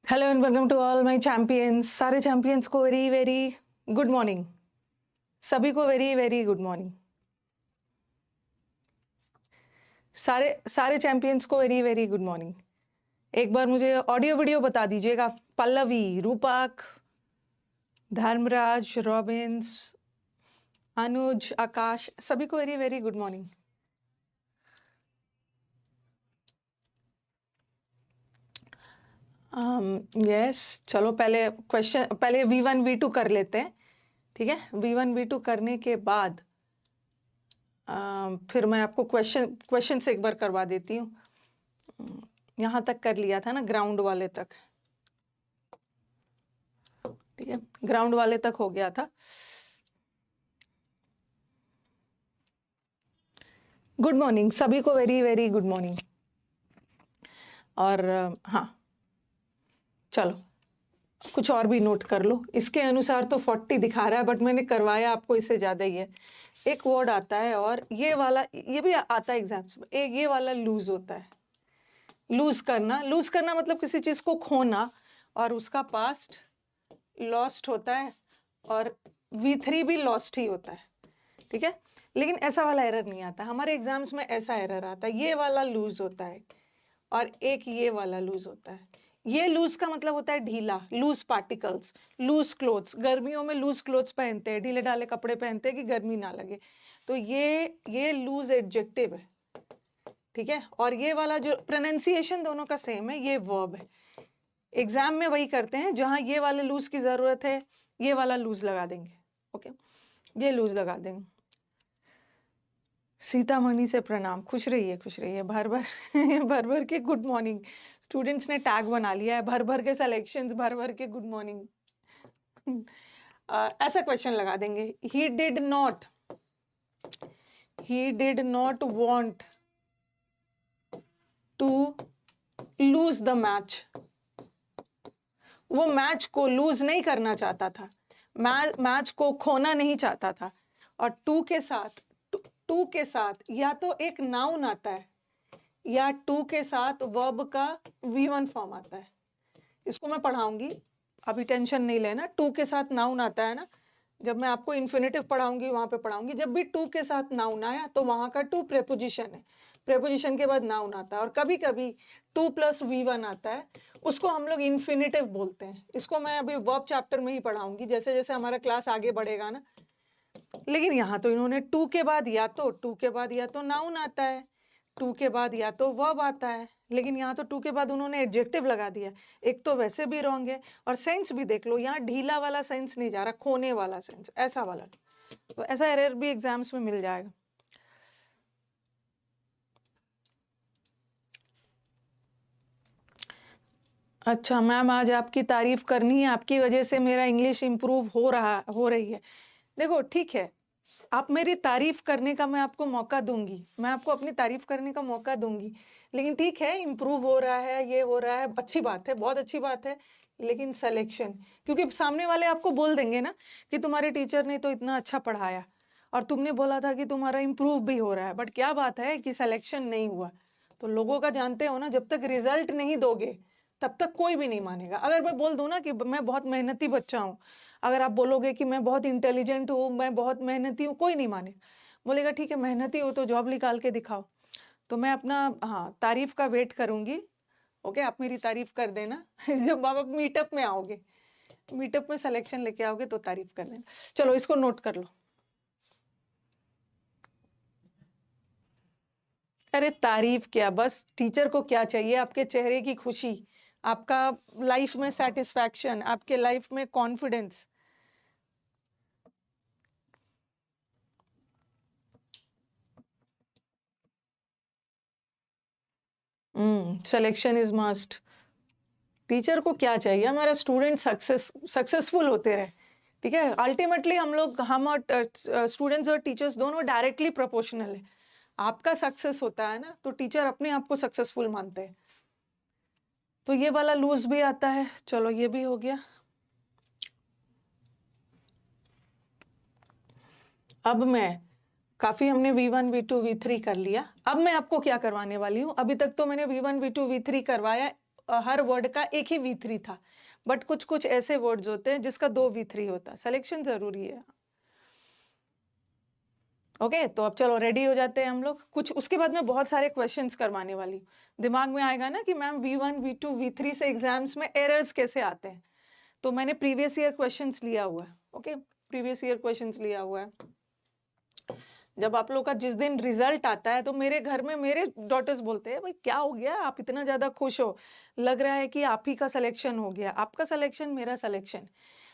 Hello and welcome to all my champions. सारे champions को very very good morning. सभी को वेरी वेरी गुड मॉर्निंग। सारे सारे चैंपियंस को वेरी वेरी गुड मॉर्निंग। एक बार मुझे ऑडियो वीडियो बता दीजिएगा। पल्लवी, रूपक, धर्मराज, रॉबिन्स, अनुज, आकाश, सभी को very very good morning. Yes, चलो पहले V1 V2 कर लेते हैं। ठीक है, V1 V2 करने के बाद फिर मैं आपको क्वेश्चन से एक बार करवा देती हूँ। यहाँ तक कर लिया था ना, ग्राउंड वाले तक। ठीक है, ग्राउंड वाले तक हो गया था। गुड मॉर्निंग, सभी को वेरी वेरी गुड मॉर्निंग। और हाँ, चलो कुछ और भी नोट कर लो। इसके अनुसार तो 40 दिखा रहा है, बट मैंने करवाया आपको इससे ज़्यादा ही है। एक वर्ड आता है, और ये वाला, ये भी आता है एग्जाम्स में, एक ये वाला लूज होता है। लूज करना मतलब किसी चीज़ को खोना, और उसका पास्ट लॉस्ट होता है, और V3 भी लॉस्ट ही होता है। ठीक है, लेकिन ऐसा वाला एरर नहीं आता हमारे एग्जाम्स में। ऐसा एरर आता है, ये वाला लूज होता है, और एक ये वाला लूज होता है। ये लूज का मतलब होता है ढीला, लूज पार्टिकल्स, लूज क्लोथ्स। गर्मियों में लूज क्लोथ्स पहनते हैं, ढीले ढाले कपड़े पहनते हैं कि गर्मी ना लगे, तो ये लूज एडजेक्टिव है। ठीक है, और ये वाला जो प्रोनाउंसिएशन दोनों का सेम है, ये वर्ब है। एग्जाम में वही करते हैं, जहां ये वाले लूज की जरूरत है ये वाला लूज लगा देंगे। ओके, ये लूज लगा देंगे। सीतामणि से प्रणाम, खुश रहिए भर भर भर भर के गुड मॉर्निंग। स्टूडेंट्स ने टैग बना लिया है, भर भर के सिलेक्शंस, भर भर के गुड मॉर्निंग। ऐसा क्वेश्चन लगा देंगे, he did not want to lose the match. वो मैच को लूज नहीं करना चाहता था, मैच को खोना नहीं चाहता था। और टू के साथ या तो एक नाउन आता है, या टू के साथ वर्ब का V1 फॉर्म आता है। इसको मैं पढ़ाऊंगी, अभी टेंशन नहीं लेना। टू के साथ नाउन आता है ना, जब मैं आपको इन्फिनेटिव पढ़ाऊंगी वहां पे पढ़ाऊंगी। जब भी टू के साथ नाउन आया तो वहां का टू प्रेपोजिशन है, प्रेपोजिशन के बाद नाउन आता है। और कभी कभी 2+V1 आता है, उसको हम लोग इन्फिनेटिव बोलते हैं। इसको मैं अभी वर्ब चैप्टर में ही पढ़ाऊंगी, जैसे जैसे हमारा क्लास आगे बढ़ेगा ना। लेकिन यहाँ तो इन्होंने टू के बाद या तो नाउन आता है, टू के बाद या तो वर्ब आता है, लेकिन यहाँ तो टू के बाद उन्होंने एडजेक्टिव लगा दिया। एक तो वैसे भी रॉन्ग है, और सेंस भी देख लो, यहाँ ढीला वाला सेंस नहीं जा रहा, खोने वाला सेंस, ऐसा वाला। तो ऐसा एरर भी एग्जाम्स में मिल जाएगा। अच्छा मैम, आज आपकी तारीफ करनी है, आपकी वजह से मेरा इंग्लिश इंप्रूव हो रही है। देखो ठीक है, आप मेरी तारीफ करने का मैं आपको मौका दूंगी, मैं आपको अपनी तारीफ करने का मौका दूंगी। लेकिन ठीक है, इम्प्रूव हो रहा है, ये हो रहा है, अच्छी बात है, बहुत अच्छी बात है। लेकिन सिलेक्शन, क्योंकि सामने वाले आपको बोल देंगे ना कि तुम्हारे टीचर ने तो इतना अच्छा पढ़ाया, और तुमने बोला था कि तुम्हारा इम्प्रूव भी हो रहा है, बट क्या बात है कि सिलेक्शन नहीं हुआ। तो लोगों का जानते हो ना, जब तक रिजल्ट नहीं दोगे तब तक कोई भी नहीं मानेगा। अगर मैं बोल दूं ना कि मैं बहुत मेहनती बच्चा हूँ, अगर आप बोलोगे कि मैं बहुत इंटेलिजेंट हूँ, मैं बहुत मेहनती हूँ, कोई नहीं माने। बोलेगा ठीक है मेहनती हो तो जॉब निकाल के दिखाओ। तो मैं अपना तारीफ का वेट करूंगी। ओके, आप मेरी तारीफ कर देना जब आप मीटअप में आओगे, मीटअप में सिलेक्शन लेके आओगे तो तारीफ कर देना। चलो इसको नोट कर लो। अरे तारीफ क्या, बस टीचर को क्या चाहिए? आपके चेहरे की खुशी, आपका लाइफ में सेटिस्फैक्शन, आपके लाइफ में confidence. Selection is must. Teacher को क्या चाहिए? हमारा स्टूडेंट सक्सेसफुल होते रहे। ठीक है, अल्टीमेटली हम और स्टूडेंट्स और टीचर्स दोनों डायरेक्टली प्रोपोर्शनल है। आपका सक्सेस होता है ना, तो टीचर अपने आप को सक्सेसफुल मानते हैं। तो ये वाला लूज भी आता है, चलो ये भी हो गया। अब मैं काफी हमने V1 V2 V3 कर लिया। अब मैं आपको क्या करवाने वाली हूँ, अभी तक तो मैंने V1 V2 V3 करवाया हर वर्ड का एक ही V3 था, बट कुछ कुछ ऐसे वर्ड्स होते हैं जिसका 2 V3 होता है। सिलेक्शन जरूरी है। ओके तो अब चलो रेडी हो जाते हैं हम लोग। कुछ उसके बाद में बहुत सारे क्वेश्चंस करवाने वाली हूँ। दिमाग में आएगा ना कि मैम V1 V2 V3 से एग्जाम्स में एरर्स कैसे आते हैं, तो मैंने प्रीवियस ईयर क्वेश्चंस लिया हुआ है। ओके प्रीवियस ईयर क्वेश्चंस लिया हुआ है। जब आप लोग का जिस दिन रिजल्ट आता है तो मेरे घर में मेरे डॉटर्स बोलते हैं भाई क्या हो गया, आप इतना ज्यादा खुश हो, लग रहा है कि आप ही का सिलेक्शन हो गया। आपका सिलेक्शन मेरा सिलेक्शन,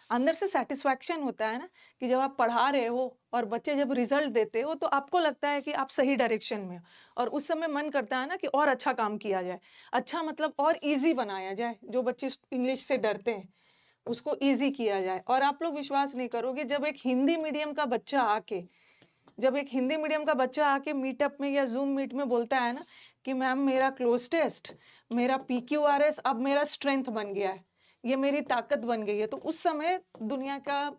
अंदर से सेटिस्फैक्शन होता है ना कि जब आप पढ़ा रहे हो और बच्चे जब रिजल्ट देते हो तो आपको लगता है कि आप सही डायरेक्शन में हो, और उस समय मन करता है ना कि और अच्छा काम किया जाए। अच्छा मतलब और इजी बनाया जाए, जो बच्चे इंग्लिश से डरते हैं उसको इजी किया जाए। और आप लोग विश्वास नहीं करोगे, जब एक हिंदी मीडियम का बच्चा आके मीटअप में या जूम मीट में बोलता है ना कि मैम मेरा क्लोज टेस्ट, मेरा PQRS अब मेरा स्ट्रेंथ बन गया है, ये मेरी ताकत बन गई है, तो उस समय दुनिया का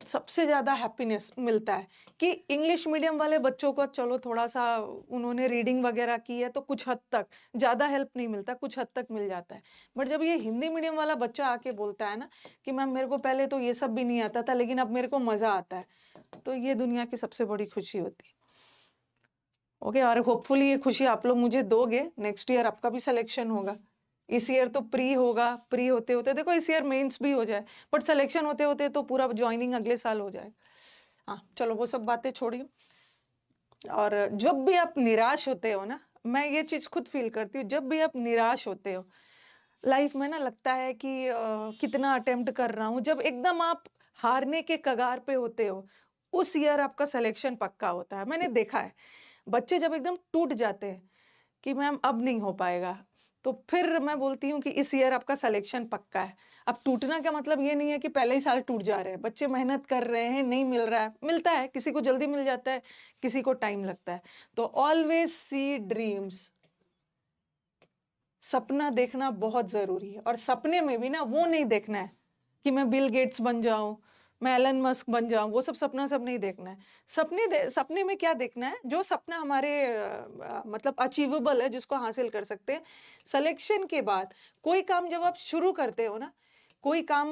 सबसे ज्यादा हैप्पीनेस मिलता है। कि इंग्लिश मीडियम वाले बच्चों को चलो थोड़ा सा उन्होंने रीडिंग वगैरह की है तो कुछ हद तक, ज्यादा हेल्प नहीं मिलता, कुछ हद तक मिल जाता है। बट जब ये हिंदी मीडियम वाला बच्चा आके बोलता है ना कि मैम मेरे को पहले तो ये सब भी नहीं आता था लेकिन अब मेरे को मजा आता है, तो ये दुनिया की सबसे बड़ी खुशी होती है। ओके और होपफुली ये खुशी आप लोग मुझे दोगे। नेक्स्ट ईयर आपका भी सिलेक्शन होगा। इस ईयर तो प्री होगा, प्री होते होते देखो इस ईयर मेंस भी हो जाए, बट सिलेक्शन होते होते तो पूरा ज्वाइनिंग अगले साल हो जाए। हाँ चलो वो सब बातें छोड़िए। और जब भी आप निराश होते हो ना, मैं ये चीज खुद फील करती हूँ, जब भी आप निराश होते हो लाइफ में ना, लगता है कि कितना अटेम्प्ट कर रहा हूँ, जब एकदम आप हारने के कगार पे होते हो उस ईयर आपका सिलेक्शन पक्का होता है। मैंने देखा है बच्चे जब एकदम टूट जाते हैं कि मैम अब नहीं हो पाएगा, तो फिर मैं बोलती हूँ कि इस ईयर आपका सिलेक्शन पक्का है। अब टूटना का मतलब ये नहीं है कि पहले ही साल टूट जा रहे हैं, बच्चे मेहनत कर रहे हैं, नहीं मिल रहा है, मिलता है, किसी को जल्दी मिल जाता है, किसी को टाइम लगता है। तो ऑलवेज सी ड्रीम्स, सपना देखना बहुत जरूरी है। और सपने में भी ना वो नहीं देखना है कि मैं बिल गेट्स बन जाऊं, मैं एलन मस्क बन जाऊं, वो सब सपना सब नहीं देखना है। सपने में क्या देखना है, जो सपना हमारे मतलब अचीवेबल है, जिसको हासिल कर सकते हैं। सिलेक्शन के बाद कोई काम जब आप शुरू करते हो ना, कोई काम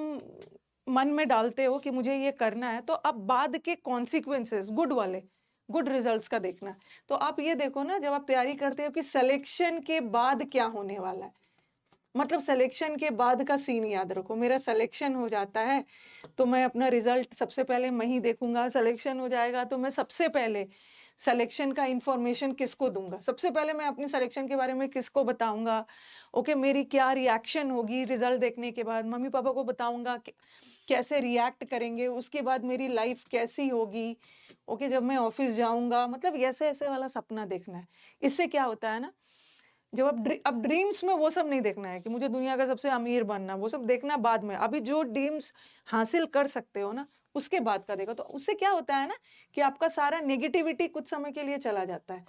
मन में डालते हो कि मुझे ये करना है, तो अब बाद के कॉन्सिक्वेंसेस गुड वाले, गुड रिजल्ट्स का देखना है। तो आप ये देखो ना, जब आप तैयारी करते हो कि सिलेक्शन के बाद क्या होने वाला है, मतलब सिलेक्शन के बाद का सीन याद रखो। मेरा सिलेक्शन हो जाता है तो मैं अपना रिजल्ट सबसे पहले मैं ही देखूंगा। सिलेक्शन हो जाएगा तो मैं सबसे पहले सिलेक्शन का इंफॉर्मेशन किसको दूंगा, सबसे पहले मैं अपनी सिलेक्शन के बारे में किसको बताऊंगा। ओके मेरी क्या रिएक्शन होगी रिजल्ट देखने के बाद, मम्मी पापा को बताऊंगा कैसे रिएक्ट करेंगे, उसके बाद मेरी लाइफ कैसी होगी। ओके जब मैं ऑफिस जाऊंगा, मतलब ऐसे ऐसे वाला सपना देखना है। इससे क्या होता है ना, जब अब ड्रीम्स में वो सब नहीं देखना है कि मुझे दुनिया का सबसे अमीर बनना, वो सब देखना बाद में। अभी जो ड्रीम्स हासिल कर सकते हो ना, उसके बाद का देखो। तो उससे क्या होता है ना कि आपका सारा नेगेटिविटी कुछ समय के लिए चला जाता है।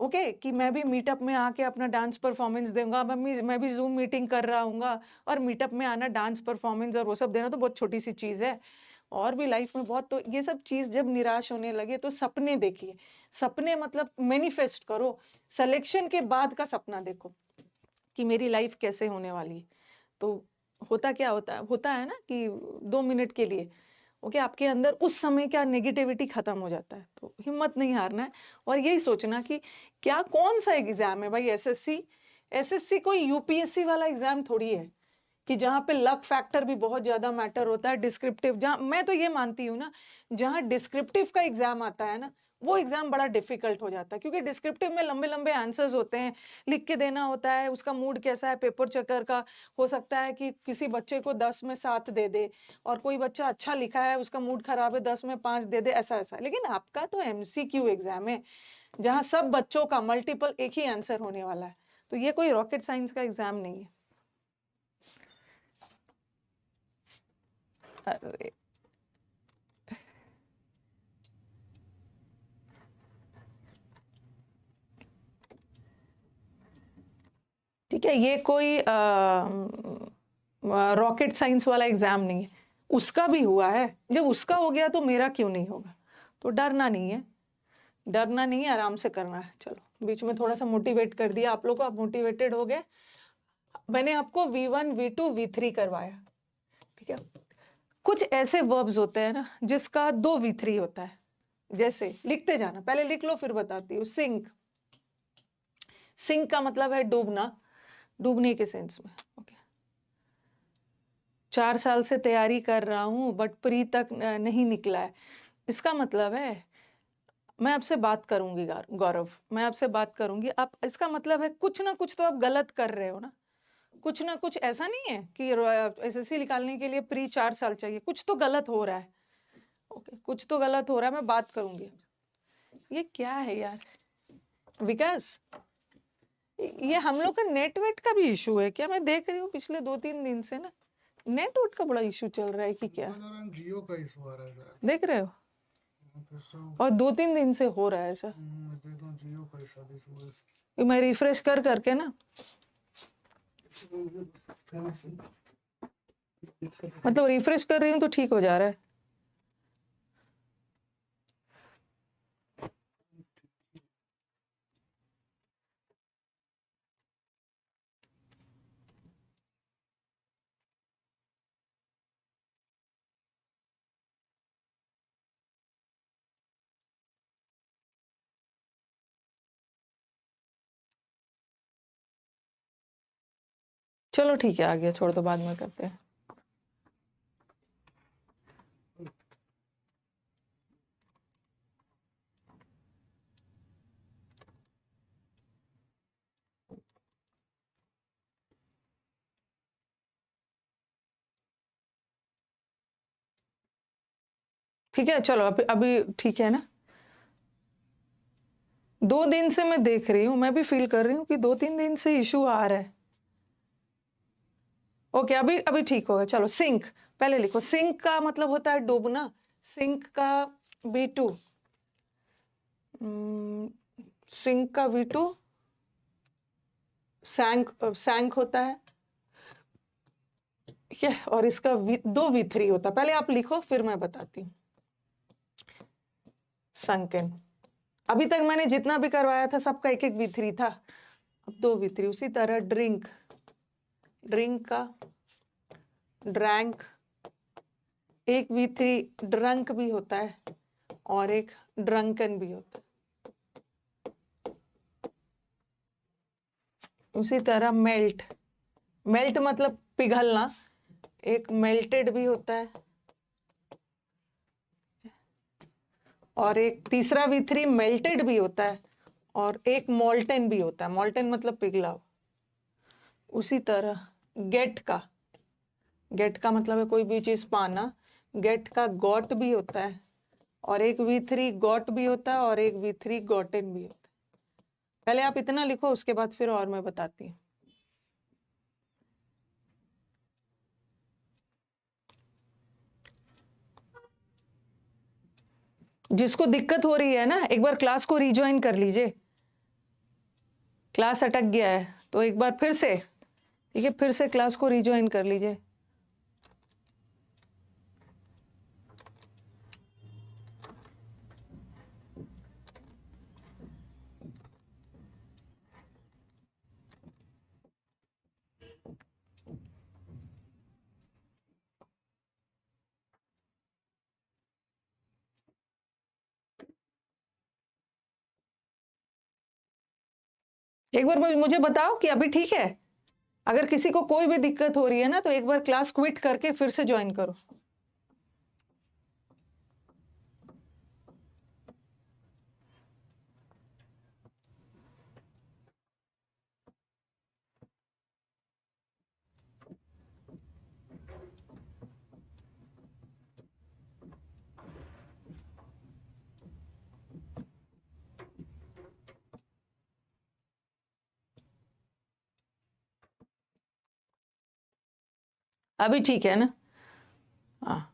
ओके कि मैं भी मीटअप में आके अपना डांस परफॉर्मेंस दूंगा, मैं भी जूम मीटिंग कर रहा हूँ, और मीटअप में आना, डांस परफॉर्मेंस और वो सब देना तो बहुत छोटी सी चीज है, और भी लाइफ में बहुत। तो ये सब चीज जब निराश होने लगे तो सपने देखिए। सपने मतलब मैनिफेस्ट करो। सिलेक्शन के बाद का सपना देखो कि मेरी लाइफ कैसे होने वाली है। तो होता क्या होता है ना कि 2 मिनट के लिए ओके आपके अंदर उस समय क्या नेगेटिविटी खत्म हो जाता है। तो हिम्मत नहीं हारना है और यही सोचना कि क्या कौन सा एग्जाम है भाई। एसएससी कोई यूपीएससी वाला एग्जाम थोड़ी है कि जहाँ पे लक फैक्टर भी बहुत ज्यादा मैटर होता है। डिस्क्रिप्टिव, जहाँ मैं तो ये मानती हूँ ना, जहाँ डिस्क्रिप्टिव का एग्जाम आता है ना, वो एग्जाम बड़ा डिफिकल्ट हो जाता है, क्योंकि डिस्क्रिप्टिव में लंबे लंबे आंसर्स होते हैं, लिख के देना होता है, उसका मूड कैसा है पेपर चेकर का। हो सकता है कि किसी बच्चे को 10 में 7 दे दे, और कोई बच्चा अच्छा लिखा है उसका मूड खराब है 10 में 5 दे दे, ऐसा ऐसा। लेकिन आपका तो MCQ एग्जाम है जहाँ सब बच्चों का मल्टीपल एक ही आंसर होने वाला है। तो ये कोई रॉकेट साइंस का एग्जाम नहीं है। अरे ठीक है, ये कोई रॉकेट साइंस वाला एग्जाम नहीं है। उसका भी हुआ है, जब उसका हो गया तो मेरा क्यों नहीं होगा। तो डरना नहीं है, डरना नहीं है, आराम से करना है। चलो। बीच में थोड़ा सा मोटिवेट कर दिया आप लोग को, आप मोटिवेटेड हो गए। मैंने आपको V1 V2 V3 करवाया, ठीक है। कुछ ऐसे वर्ब्स होते हैं ना जिसका 2 V3 होता है, जैसे लिखते जाना, पहले लिख लो फिर बताती हूँ। सिंक, सिंक का मतलब है डूबना, डूबने के सेंस में, ओके। 4 साल से तैयारी कर रहा हूं बट प्री तक नहीं निकला है, इसका मतलब है मैं आपसे बात करूंगी गौरव, मैं आपसे बात करूंगी, आप, इसका मतलब है कुछ ना कुछ तो आप गलत कर रहे हो ना, कुछ ना कुछ। ऐसा नहीं है कि एसएससी निकालने के लिए प्री 4 साल चाहिए, कुछ तो गलत हो रहा है, ओके, कुछ तो गलत हो रहा है, मैं बात करूंगी। ये क्या है यार विकास, ये हम लोग का नेटवर्क का भी इशू है क्या? मैं देख रही हूँ पिछले 2-3 दिन से ना नेटवर्क का बड़ा इशू चल रहा है कि क्या, जियो का इशू आ रहा है सर, देख रहे हो? और 2-3 दिन से हो रहा है ऐसा। जियो का इशू है, मैं रिफ्रेश कर करके ना, मतलब रिफ्रेश कर रही हूँ तो ठीक हो जा रहा है। चलो ठीक है, आ गया, छोड़ दो, बाद में करते हैं। ठीक है, चलो अभी ठीक है ना। 2 दिन से मैं देख रही हूँ, मैं भी फील कर रही हूँ कि 2-3 दिन से इशू आ रहा है। ओके, अभी ठीक होगा। चलो, सिंक पहले लिखो। सिंक का मतलब होता है डूबना। सिंक का V2, सिंक का V2 सैंक होता है, ठीक है। और इसका 2 V3 होता है। पहले आप लिखो फिर मैं बताती हूँ। संकन, अभी तक मैंने जितना भी करवाया था सबका 1-1 V3 था, अब 2 V3। उसी तरह ड्रिंक, ड्रिंक का ड्रैंक, 1 V3 ड्रंक भी होता है और एक ड्रंकन भी होता है। उसी तरह मेल्ट, मेल्ट मतलब पिघलना, एक मेल्टेड भी होता है और एक तीसरा V3 मेल्टेड भी होता है और एक मोल्टन भी होता है। मोल्टन मतलब पिघला हुआ। उसी तरह गेट का, गेट का मतलब है कोई भी चीज पाना, गेट का गॉट भी होता है और एक V3 गॉट भी होता है और एक V3 गॉटन भी होता है। पहले आप इतना लिखो, उसके बाद फिर और मैं बताती हूँ। जिसको दिक्कत हो रही है ना, एक बार क्लास को रिज्वाइन कर लीजिए। क्लास अटक गया है तो एक बार फिर से, ठीक है, फिर से क्लास को रिज्वाइन कर लीजिए। एक बार मुझे बताओ कि अभी ठीक है। अगर किसी को कोई भी दिक्कत हो रही है ना तो एक बार क्लास क्विट करके फिर से ज्वाइन करो। अभी ठीक है ना? हाँ,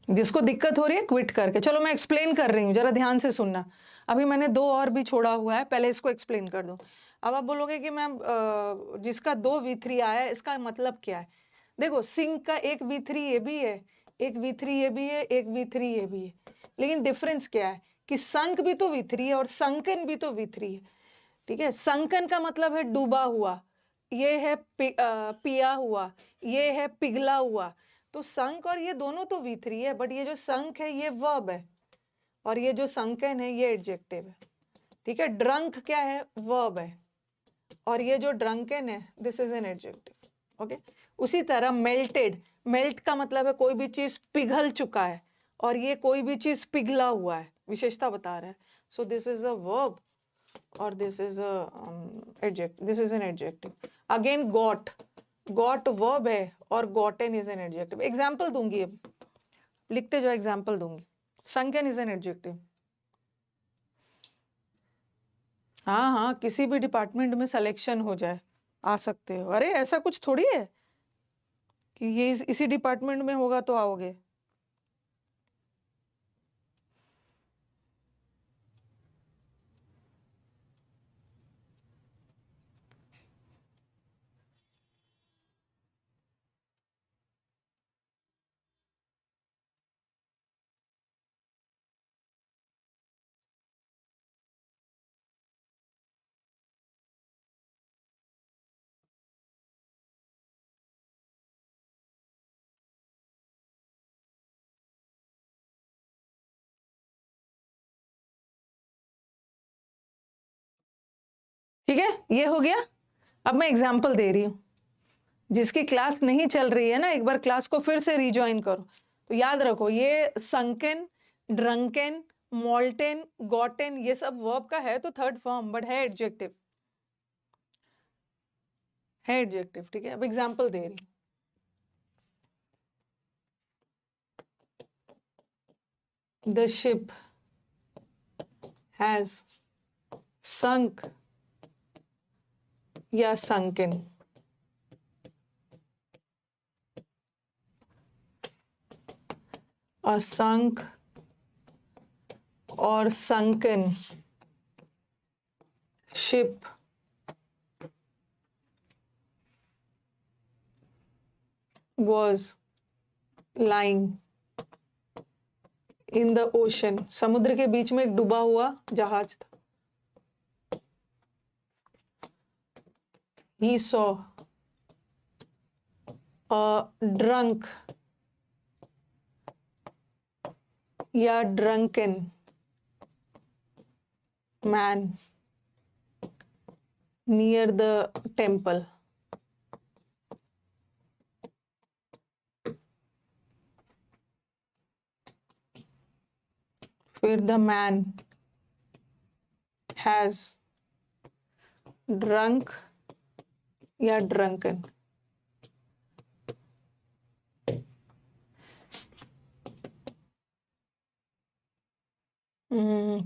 जिसको दिक्कत हो रही है क्विट करके, चलो मैं एक्सप्लेन कर रही हूँ, जरा ध्यान से सुनना। अभी मैंने 2 और भी छोड़ा हुआ है, पहले इसको एक्सप्लेन कर दूं। अब आप बोलोगे कि मैम जिसका 2 V3 आया है इसका मतलब क्या है? देखो, सिंक का एक V3 ये भी है, एक V3 ये भी है, एक V3 ये भी है। लेकिन डिफरेंस क्या है कि संक भी तो V3 है और संकन भी तो V3 है, ठीक है। संकन का मतलब है डूबा हुआ, ये है पिया हुआ, ये है पिघला हुआ। तो संक और ये दोनों तो V3 है, बट ये जो संक है ये वर्ब है और ये जो संकन है ये एडजेक्टिव है, ठीक है। ड्रंक क्या है, वर्ब है, और ये जो ड्रंकन है this is an adjective, okay. उसी तरह मेल्टेड, मेल्ट का मतलब है कोई भी चीज पिघल चुका है, और ये कोई भी चीज पिघला हुआ है, विशेषता बता रहा है। So this is a verb और this is a adjective, this is an adjective. Again got, got verb है और gotten is an adjective. Example दूंगी, अब लिखते जाओ, एग्जाम्पल दूंगी। Sunken is an adjective. हाँ हाँ, किसी भी डिपार्टमेंट में सिलेक्शन हो जाए, आ सकते हो। अरे ऐसा कुछ थोड़ी है कि ये इसी डिपार्टमेंट में होगा तो आओगे। ठीक है, ये हो गया। अब मैं एग्जाम्पल दे रही हूँ। जिसकी क्लास नहीं चल रही है ना, एक बार क्लास को फिर से रिज्वाइन करो। तो याद रखो, ये संकन, ड्रंकन, मॉल्टन, गॉटन, ये सब वर्ब का है तो थर्ड फॉर्म, बट है एडजेक्टिव, है एडजेक्टिव, ठीक है। अब एग्जाम्पल दे रही हूँ। The ship has sunk या sunken. A sunk or sunken ship was lying in the ocean. समुद्र के बीच में एक डूबा हुआ जहाज था। He saw a drunk या drunken man near the temple. फिर the man has drunk या drunken.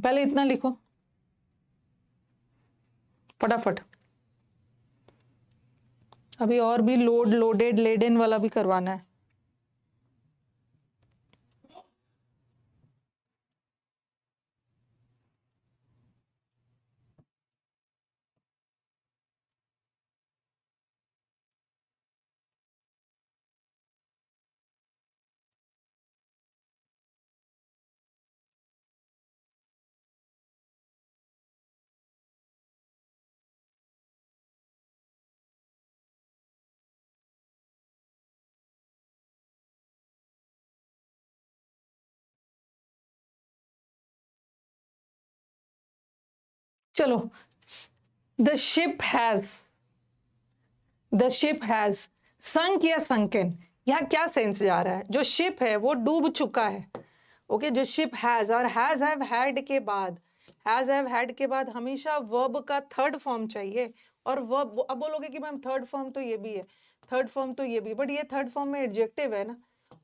पहले इतना लिखो फटाफट। अभी और भी लोड, लोडेड, लेडन वाला भी करवाना है। चलो, द शिप हैज संक या संकन, यहाँ क्या सेंस जा रहा है? जो शिप है वो डूब चुका है, ओके। जो शिप हैज और हैज हैव हैड के बाद, हैज हैव हैड के बाद हमेशा वर्ब का थर्ड फॉर्म चाहिए। और वर्ब, अब बोलोगे कि मैम थर्ड फॉर्म तो ये भी है, थर्ड फॉर्म तो ये भी, बट ये थर्ड फॉर्म में एडजेक्टिव है ना,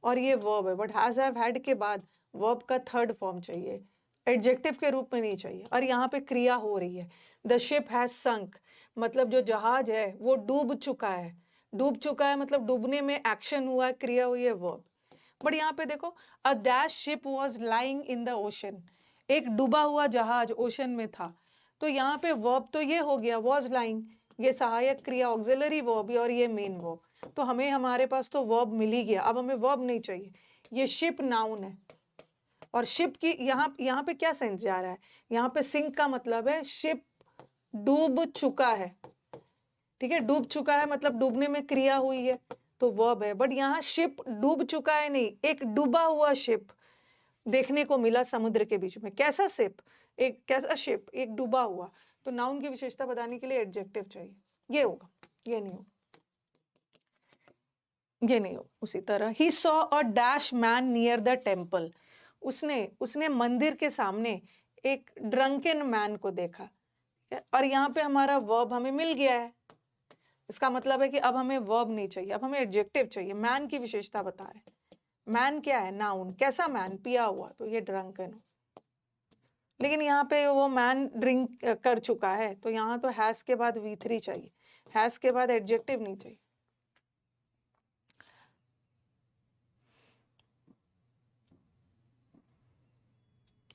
और ये वर्ब है। बट हैज हैव हैड के बाद वर्ब का थर्ड फॉर्म चाहिए, एडजेक्टिव के रूप में नहीं चाहिए। और यहाँ पे क्रिया हो रही है, द शिप हैज संक, मतलब जो जहाज है वो डूब चुका है। डूब चुका है मतलब डूबने में एक्शन हुआ है, क्रिया हुई है, वर्ब। बट यहाँ पे देखो, a dash ship was lying in the ocean, एक डूबा हुआ जहाज ओशन में था। तो यहाँ पे वर्ब तो ये हो गया वॉज लाइंग, ये सहायक क्रिया ऑक्सिलरी वर्ब और ये मेन वर्ब। तो हमें, हमारे पास तो वर्ब मिल ही गया, अब हमें वर्ब नहीं चाहिए। ये शिप नाउन है और शिप की यहाँ पे क्या सेंस जा रहा है, यहाँ पे सिंक का मतलब है शिप डूब चुका है, ठीक है, डूब चुका है मतलब डूबने में क्रिया हुई है तो वर्ब है, बट यहाँ शिप डूब चुका है नहीं, एक डूबा हुआ शिप देखने को मिला समुद्र के बीच में। कैसा शिप, एक कैसा शिप, एक डूबा हुआ। तो नाउन की विशेषता बताने के लिए एडजेक्टिव चाहिए, ये होगा, ये नहीं होगा, ये नहीं हो। उसी तरह he saw a dash man near the temple, उसने मंदिर के सामने एक ड्रंकन मैन को देखा, और यहाँ पे हमारा वर्ब हमें मिल गया है। इसका मतलब है कि अब हमें वर्ब नहीं चाहिए, अब हमें एडजेक्टिव चाहिए। मैन की विशेषता बता रहे हैं, मैन क्या है, नाउन। कैसा मैन, पिया हुआ, तो ये ड्रंकन हो। लेकिन यहाँ पे वो मैन ड्रिंक कर चुका है, तो यहाँ तो हैज के बाद V3 चाहिए, हैज के बाद एडजेक्टिव नहीं चाहिए।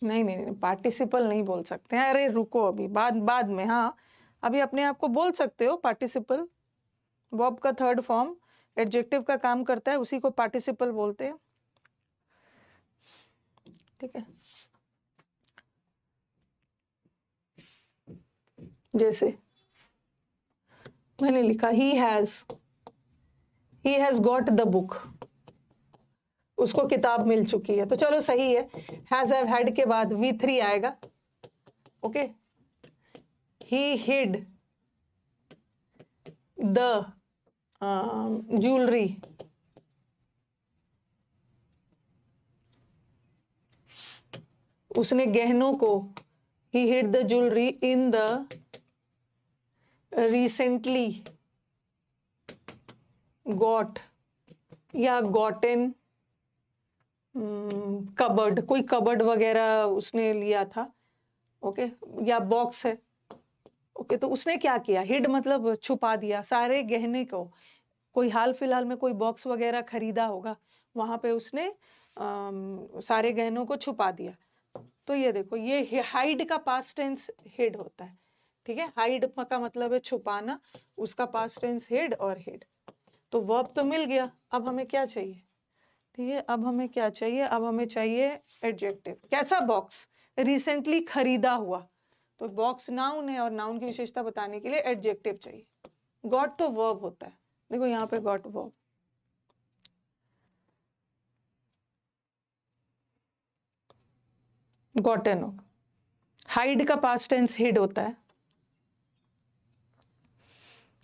नहीं नहीं नहीं, पार्टिसिपल नहीं बोल सकते हैं। अरे रुको, अभी बाद में, हाँ अभी अपने आप को बोल सकते हो पार्टिसिपल। वर्ब का थर्ड फॉर्म एडजेक्टिव का काम करता है, उसी को पार्टिसिपल बोलते हैं, ठीक है। जैसे मैंने लिखा he has got the book, उसको किताब मिल चुकी है, तो चलो सही है। हैज हैव हैड के बाद V3 आएगा, okay. He hide the jewellery, उसने गहनों को, ही hide the jewellery in the recently got या गॉटन कबर्ड, कोई कबर्ड वगैरह उसने लिया था, ओके, या बॉक्स है, ओके। तो उसने क्या किया, हिड मतलब छुपा दिया सारे गहने को। कोई हाल फिलहाल में कोई बॉक्स वगैरह खरीदा होगा, वहां पे उसने सारे गहनों को छुपा दिया। तो ये देखो, ये हाइड का पास्ट टेंस हिड होता है, ठीक है। हाइड का मतलब है छुपाना, उसका पास्ट टेंस हिड और हिड। तो वर्ब तो मिल गया, अब हमें क्या चाहिए, ठीक है, अब हमें क्या चाहिए, अब हमें चाहिए एडजेक्टिव। कैसा बॉक्स, रिसेंटली खरीदा हुआ, तो बॉक्स नाउन है और नाउन की विशेषता बताने के लिए एडजेक्टिव चाहिए। गॉट तो वर्ब होता है, देखो यहाँ पे गॉट वर्ब। गॉटन हो, हाइड का पास्ट टेंस हिड होता है।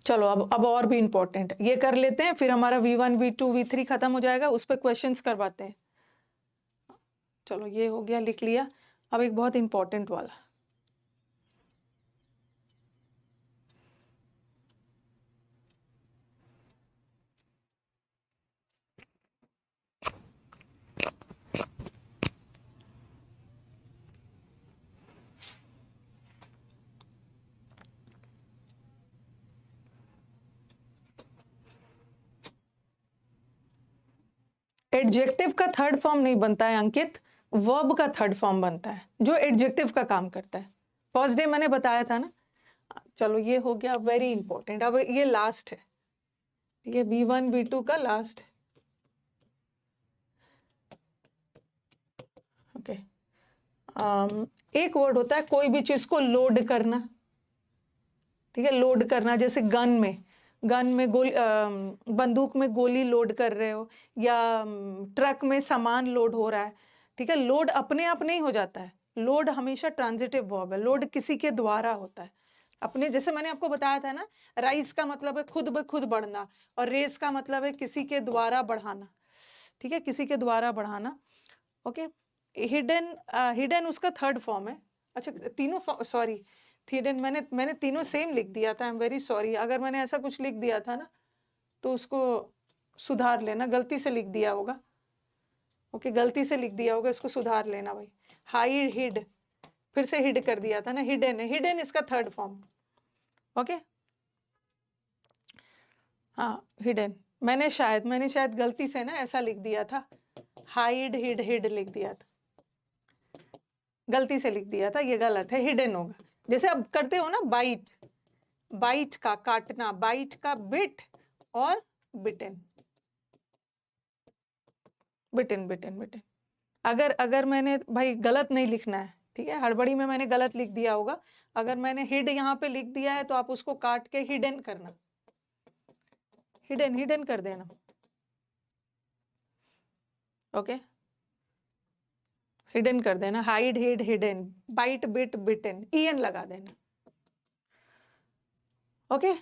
चलो अब और भी इंपॉर्टेंट ये कर लेते हैं, फिर हमारा V1 V2 V3 खत्म हो जाएगा, उस पर क्वेश्चंस करवाते हैं। चलो ये हो गया, लिख लिया। अब एक बहुत इंपॉर्टेंट वाला, एडजेक्टिव का थर्ड फॉर्म नहीं बनता है अंकित, वर्ब का थर्ड फॉर्म बनता है जो एडजेक्टिव का काम करता है। फर्स्ट डे मैंने बताया था ना। चलो ये हो गया वेरी इंपॉर्टेंट। अब ये लास्ट है, ये V1 V2 का लास्ट है, ओके। एक वर्ड होता है कोई भी चीज को लोड करना, ठीक है, लोड करना। जैसे गन में गोली, बंदूक में गोली लोड कर रहे हो, या ट्रक में सामान लोड हो रहा है, ठीक है। लोड अपने आप नहीं हो जाता है, लोड हमेशा ट्रांजिटिव वर्ब है, लोड किसी के द्वारा होता है अपने। जैसे मैंने आपको बताया था ना, राइज का मतलब है खुद ब खुद बढ़ना, और रेस का मतलब है किसी के द्वारा बढ़ाना, ठीक है, किसी के द्वारा बढ़ाना, ओके। हिडन उसका थर्ड फॉर्म है। अच्छा तीनों, सॉरी, हिडन मैंने तीनों सेम लिख दिया था, आई एम वेरी सॉरी। अगर मैंने ऐसा कुछ लिख दिया था ना तो उसको सुधार लेना, गलती से लिख दिया होगा, ओके, गलती से लिख दिया होगा, इसको सुधार लेना भाई। हाइड हिड, फिर से हिड कर दिया था ना, हिडन है, हिडन इसका थर्ड फॉर्म, ओके। हाँ हिडन, मैंने शायद गलती से ना ऐसा लिख दिया था, हाइड हिड हिड लिख दिया था, गलती से लिख दिया था, ये गलत है, हिडन होगा। जैसे अब करते हो ना बाइट, बाइट का काटना, बाइट का बिट और बिटन, बिटन बिटन बिटन, अगर अगर मैंने भाई गलत नहीं लिखना है, ठीक है, हड़बड़ी में मैंने गलत लिख दिया होगा, अगर मैंने हिड यहाँ पे लिख दिया है तो आप उसको काट के हिडन करना, हिडन हिडन कर देना, ओके, हिडन कर देना, hide hid hidden, bite bit bitten, EN लगा देना, ओके।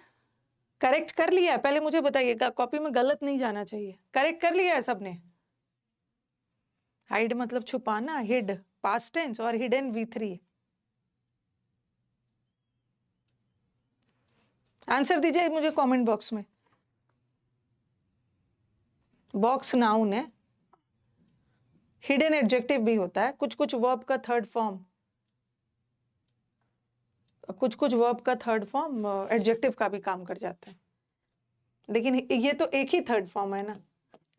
करेक्ट कर लिया है? पहले मुझे बताइएगा, कॉपी में गलत नहीं जाना चाहिए। करेक्ट कर लिया है सबने? हाइड मतलब छुपाना, हिड पास्ट टेंस और हिडन V3। आंसर दीजिए मुझे कमेंट बॉक्स में। बॉक्स नाउन है, हिडन एडजेक्टिव भी होता है, कुछ कुछ वर्ब का थर्ड फॉर्म, कुछ कुछ वर्ब का थर्ड फॉर्म एडजेक्टिव का भी काम कर जाता है, लेकिन ये तो एक ही थर्ड फॉर्म है ना,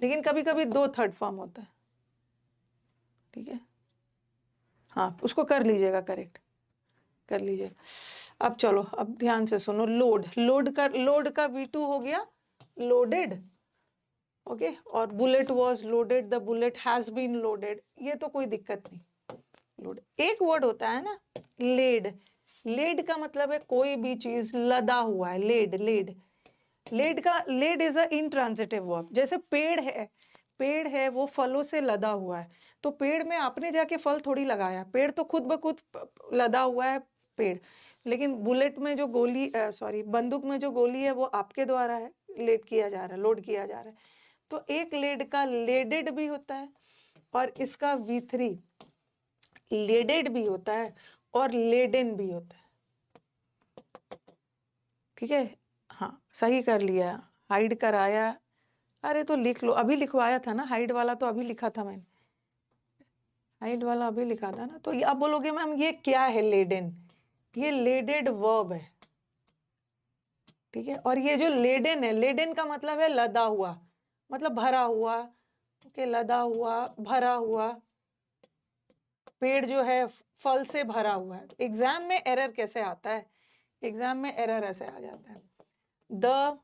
लेकिन कभी कभी दो थर्ड फॉर्म होता है, ठीक है। हाँ, उसको कर लीजिएगा, करेक्ट कर लीजिए। अब चलो, अब ध्यान से सुनो। लोड, लोड का V2 हो गया लोडेड, ओके, और bullet was loaded, the bullet has been loaded, ये तो कोई दिक्कत नहीं। लोड एक वर्ड होता है ना, लेड, लेड का मतलब है कोई भी चीज लदा हुआ है, लेड लेड, लेड का, lade is a intransitive verb. जैसे पेड़ है, पेड़ है वो फलों से लदा हुआ है, तो पेड़ में आपने जाके फल थोड़ी लगाया, पेड़ तो खुद ब खुद लदा हुआ है पेड़। लेकिन बुलेट में जो गोली, सॉरी, बंदूक में जो गोली है वो आपके द्वारा है, लेड किया जा रहा है, लोड किया जा रहा है। तो एक लेड का लेडेड भी होता है और इसका V3 लेडेड भी होता है और लेडन भी होता है, ठीक है। हाँ, सही कर लिया, हाइड कराया। अरे तो लिख लो, अभी लिखवाया था ना हाइड वाला, तो अभी लिखा था मैंने, हाइड वाला अभी लिखा था ना। तो ये आप बोलोगे मैम ये क्या है लेडन, ये लेडेड वर्ब है, ठीक है। और ये जो लेडन है, लेडन का मतलब है लदा हुआ, मतलब भरा हुआ, ओके, लदा हुआ, भरा हुआ, पेड़ जो है फल से भरा हुआ है। एग्जाम में एरर कैसे आता है, एग्जाम में एरर ऐसे आ जाता है, the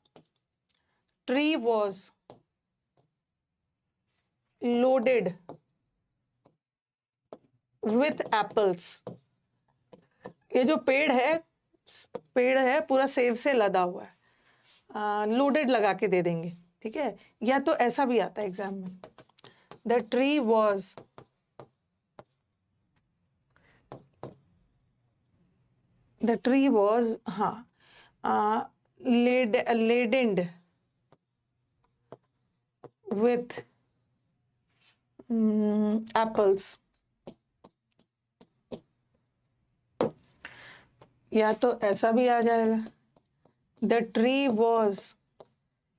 tree was loaded with apples. ये जो पेड़ है पूरा सेब से लदा हुआ है, लोडेड लगा के दे देंगे, ठीक है। या तो ऐसा भी आता है एग्जाम में, द ट्री वॉज हाँ ladened with apples। या तो ऐसा भी आ जाएगा, द ट्री वॉज,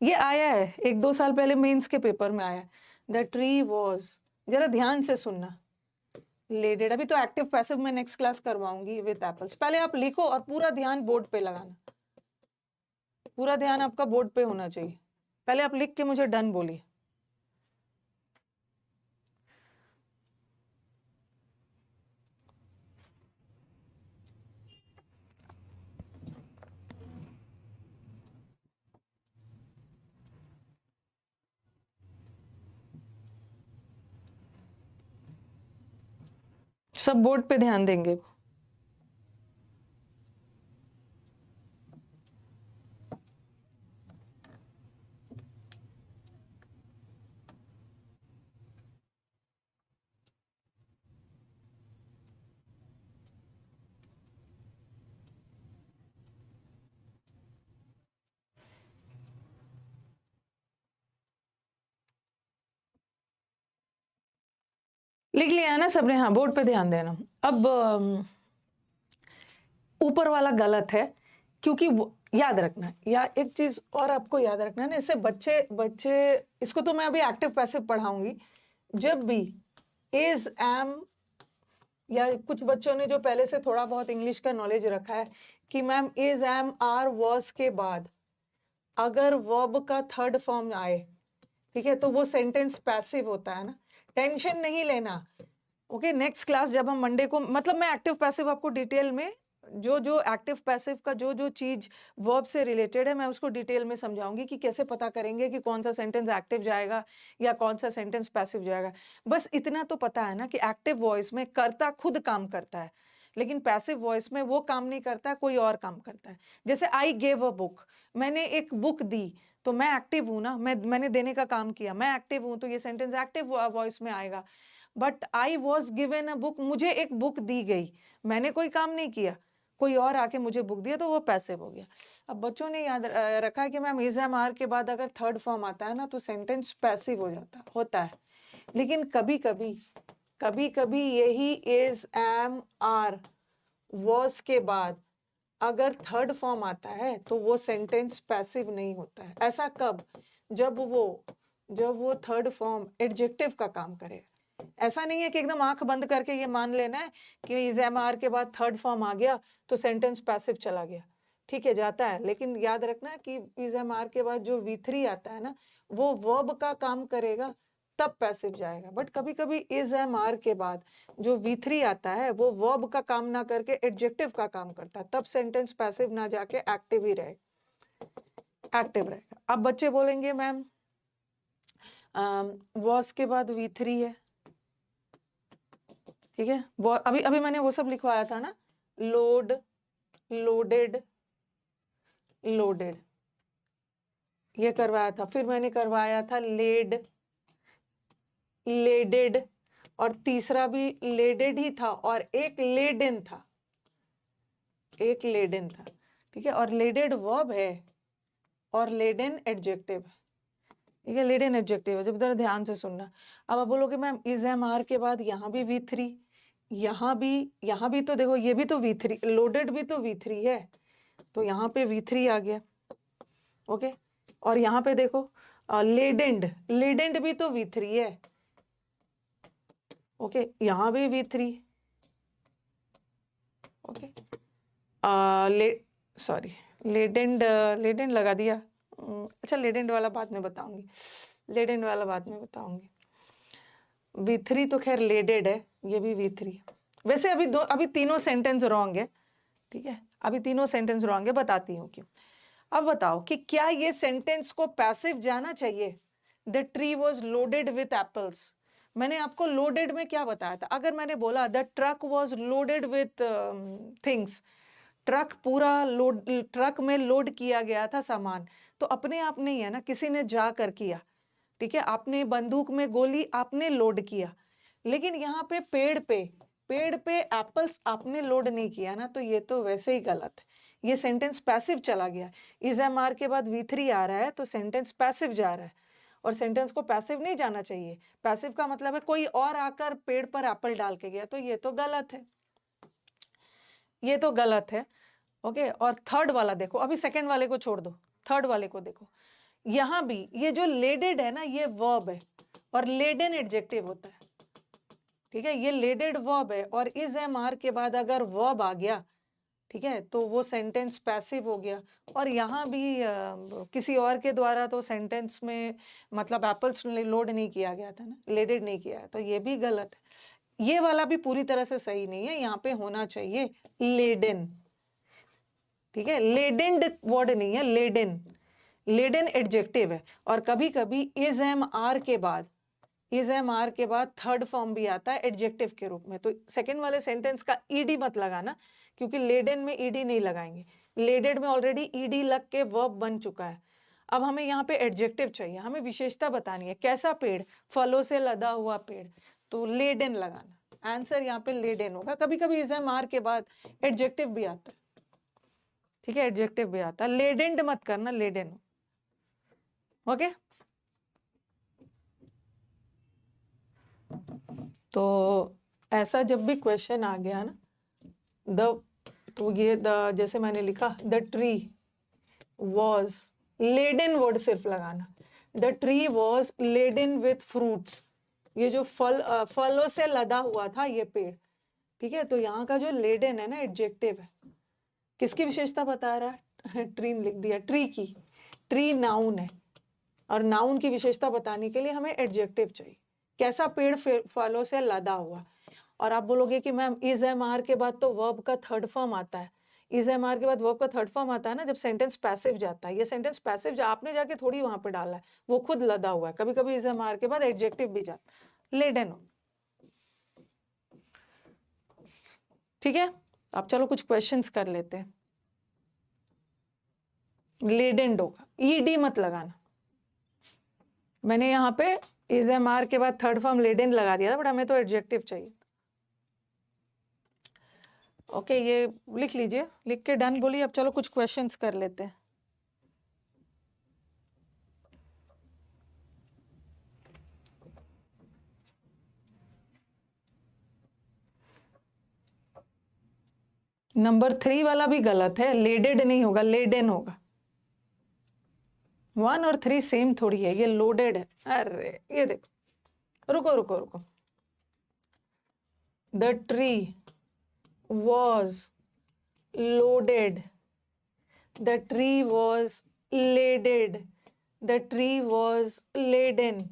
ये आया है 1-2 साल पहले मेंस के पेपर में आया, द ट्री वॉज, जरा ध्यान से सुनना, लेडेड। अभी तो एक्टिव पैसिव में नेक्स्ट क्लास करवाऊंगी विथ एप्पल्स। पहले आप लिखो और पूरा ध्यान बोर्ड पे लगाना, पूरा ध्यान आपका बोर्ड पे होना चाहिए। पहले आप लिख के मुझे डन बोलिए। सब बोर्ड पे ध्यान देंगे। लिख लिया ना सबने? हाँ, बोर्ड पे ध्यान देना। अब ऊपर वाला गलत है, क्योंकि याद रखना, या एक चीज और आपको याद रखना ना, इससे बच्चे इसको तो मैं अभी एक्टिव पैसिव पढ़ाऊंगी। जब भी इज एम, या कुछ बच्चों ने जो पहले से थोड़ा बहुत इंग्लिश का नॉलेज रखा है कि ma'am is M R verbs के बाद अगर वर्ब का थर्ड फॉर्म आए, ठीक है, तो वो सेंटेंस पैसिव होता है ना, टेंशन नहीं लेना। ओके, नेक्स्ट क्लास जब हम मंडे को, मतलब मैं एक्टिव पैसिव आपको डिटेल में जो जो एक्टिव पैसिव का जो जो चीज वर्ब से रिलेटेड है मैं उसको डिटेल में समझाऊंगी कि कैसे पता करेंगे कि कौन सा सेंटेंस एक्टिव जाएगा या कौन सा सेंटेंस पैसिव जाएगा। बस इतना तो पता है ना कि एक्टिव वॉइस में कर्ता खुद काम करता है, लेकिन पैसिव वॉइस में वो काम नहीं करता, कोई और काम करता है। जैसे आई गेव अ बुक, मैंने एक बुक दी, तो मैं एक्टिव हूं ना, मैंने देने का काम किया, मैं एक्टिव हूं, तो ये सेंटेंस एक्टिव वॉइस में आएगा। But I was given a book, मुझे एक बुक दी गई, मैंने कोई काम नहीं किया, कोई और आके मुझे बुक दिया, तो वो पैसिव हो गया। अब बच्चों ने याद रखा है कि मैम इज एम आर के बाद अगर थर्ड फॉर्म आता है ना तो सेंटेंस पैसिव हो जाता होता है। लेकिन कभी कभी यही इज एम आर वॉज के बाद अगर थर्ड फॉर्म आता है तो वो सेंटेंस पैसिव नहीं होता है। ऐसा कब? जब वो थर्ड फॉर्म एडजेक्टिव का काम करे। ऐसा नहीं है कि एकदम आंख बंद करके ये मान लेना है कि इज एम आर के बाद थर्ड फॉर्म आ गया तो सेंटेंस पैसिव चला गया। ठीक है, जाता है, लेकिन याद रखना कि इज एम आर के बाद जो V3 आता है ना वो वर्ब का काम करेगा, तब पैसिव जाएगा। बट कभी कभी इज एम आर के बाद जो V3 आता है वो वर्ब का काम ना करके एडजेक्टिव का काम करता है, तब सेंटेंस पैसिव ना जाके एक्टिव ही एक्टिव रहेगा। अब बच्चे बोलेंगे मैम वॉज के बाद V3 है, ठीक है, अभी अभी मैंने वो सब लिखवाया था ना, लोड, लोडेड, लोडेड, ये करवाया था। फिर मैंने करवाया था लेड, लेडेड, और तीसरा भी लेडेड ही था, और एक लेडन था, एक लेडन था, ठीक है। और लेडेड वर्ब है और लेडन एडजेक्टिव है, ठीक है, लेडन एडजेक्टिव है। जब जरा ध्यान से सुनना। अब आप बोलोगे मैम इज एम आर के बाद यहाँ भी V3, यहाँ भी तो देखो, ये भी तो V3, लोडेड भी तो V3 है, तो यहाँ पे V3 आ गया, ओके। और यहाँ पे देखो लेडेंड, लेडेंड भी तो V3 है, ओके, यहाँ भी V3, ओके। सॉरी, लेडेंड, लेडेंड लगा दिया। अच्छा, लेडेंड वाला बाद में बताऊंगी, लेडेंड वाला बाद में बताऊंगी। V3 तो खैर लेडेड है, ये भी V3 है। वैसे अभी तीनों सेंटेंस रॉन्ग है, ठीक है, अभी तीनों सेंटेंस रॉन्ग है, बताती हूँ क्यों। अब बताओ कि क्या ये सेंटेंस को पैसिव जाना चाहिए? The tree was loaded with apples, मैंने आपको लोडेड में क्या बताया था? अगर मैंने बोला the truck was loaded with things, truck पूरा लोड, ट्रक में लोड किया गया था सामान, तो अपने आप नहीं है ना, किसी ने जाकर किया, ठीक है, आपने बंदूक में गोली आपने लोड किया। लेकिन यहाँ पे पेड़ पे एप्पल्स आपने लोड नहीं किया ना, तो ये तो वैसे ही गलत है, ये सेंटेंस पैसिव चला गया। इज एम आर के बाद V3 आ रहा है तो सेंटेंस पैसिव जा रहा है, और सेंटेंस को पैसिव नहीं जाना चाहिए। पैसिव का मतलब है कोई और आकर पेड़ पर एप्पल डाल के गया, तो ये तो गलत है, ये तो गलत है, ओके। और थर्ड वाला देखो, अभी सेकंड वाले को छोड़ दो, थर्ड वाले को देखो। यहां भी ये जो लेडेड है ना ये वर्ब है और लेडन एडजेक्टिव होता है, ठीक है, ये लेडेड वर्ब है, और इज एम आर के बाद अगर वर्ब आ गया, ठीक है, तो वो सेंटेंस पैसिव हो गया। और यहाँ भी किसी और के द्वारा तो सेंटेंस में मतलब एप्पल्स लोड नहीं किया गया था ना, लेडेड नहीं किया है, तो ये भी गलत है। ये वाला भी पूरी तरह से सही नहीं है, यहाँ पे होना चाहिए लेडन, ठीक है, लेडेंड वर्ड नहीं है, लेडन, लेडन एडजेक्टिव है। और कभी कभी इज एम आर के बाद, इज एम आर के बाद थर्ड फॉर्म भी आता है एडजेक्टिव के रूप में, तो सेकंड वाले सेंटेंस का ईडी मत लगाना, क्योंकि लेडन में ईडी नहीं लगाएंगे, लेडेड में ऑलरेडी ईडी लग के वर्ब बन चुका है। अब हमें यहाँ पे एडजेक्टिव चाहिए, हमें विशेषता बतानी है, कैसा पेड़, फलों से लदा हुआ पेड़, तो लेडन लगाना, आंसर यहाँ पे लेडन होगा। कभी कभी इज एम आर के बाद एडजेक्टिव भी आता है, ठीक है, एडजेक्टिव भी आता है, लेडेंड मत करना, लेडन, ओके। तो ऐसा जब भी क्वेश्चन आ गया ना, तो ये जैसे मैंने लिखा the tree was laden, word सिर्फ लगाना, the tree was laden with fruits, ये जो फलों से लदा हुआ था ये पेड़, ठीक है। तो यहाँ का जो लेडन है ना एडजेक्टिव है, किसकी विशेषता बता रहा है? ट्री लिख दिया, ट्री की, ट्री नाउन है, और नाउन की विशेषता बताने के लिए हमें एडजेक्टिव चाहिए। कैसा पेड़ फलों से लदा हुआ, और आप बोलोगे कि मैम इज एम आर के बाद तो वर्ब का थर्ड फॉर्म आता है, इज एम आर के बाद वर्ब का थर्ड फॉर्म आता है ना जब सेंटेंस पैसिव जाता है। ये सेंटेंस पैसिव आपने जाके थोड़ी वहां पे डाला है, वो खुद लदा हुआ है। कभी कभी इज एम आर के बाद एडजेक्टिव भी जाता है, लेडन हो। ठीक है, अब चलो कुछ क्वेश्चंस कर लेते हैं। लेडेंड होगा, ईडी मत लगाना। मैंने यहाँ पे इज एम आर के बाद थर्ड फॉर्म लेडेन लगा दिया था, बट हमें तो एडजेक्टिव चाहिए। ओके, ये लिख लीजिए, लिख के डन बोलिए। अब चलो कुछ क्वेश्चंस कर लेते हैं। नंबर 3 वाला भी गलत है, लेडेड नहीं होगा, लेडेन होगा। 1 और 3 सेम थोड़ी है, ये लोडेड है। अरे ये देखो, रुको रुको रुको। The tree was loaded, the tree was laded, the tree was laden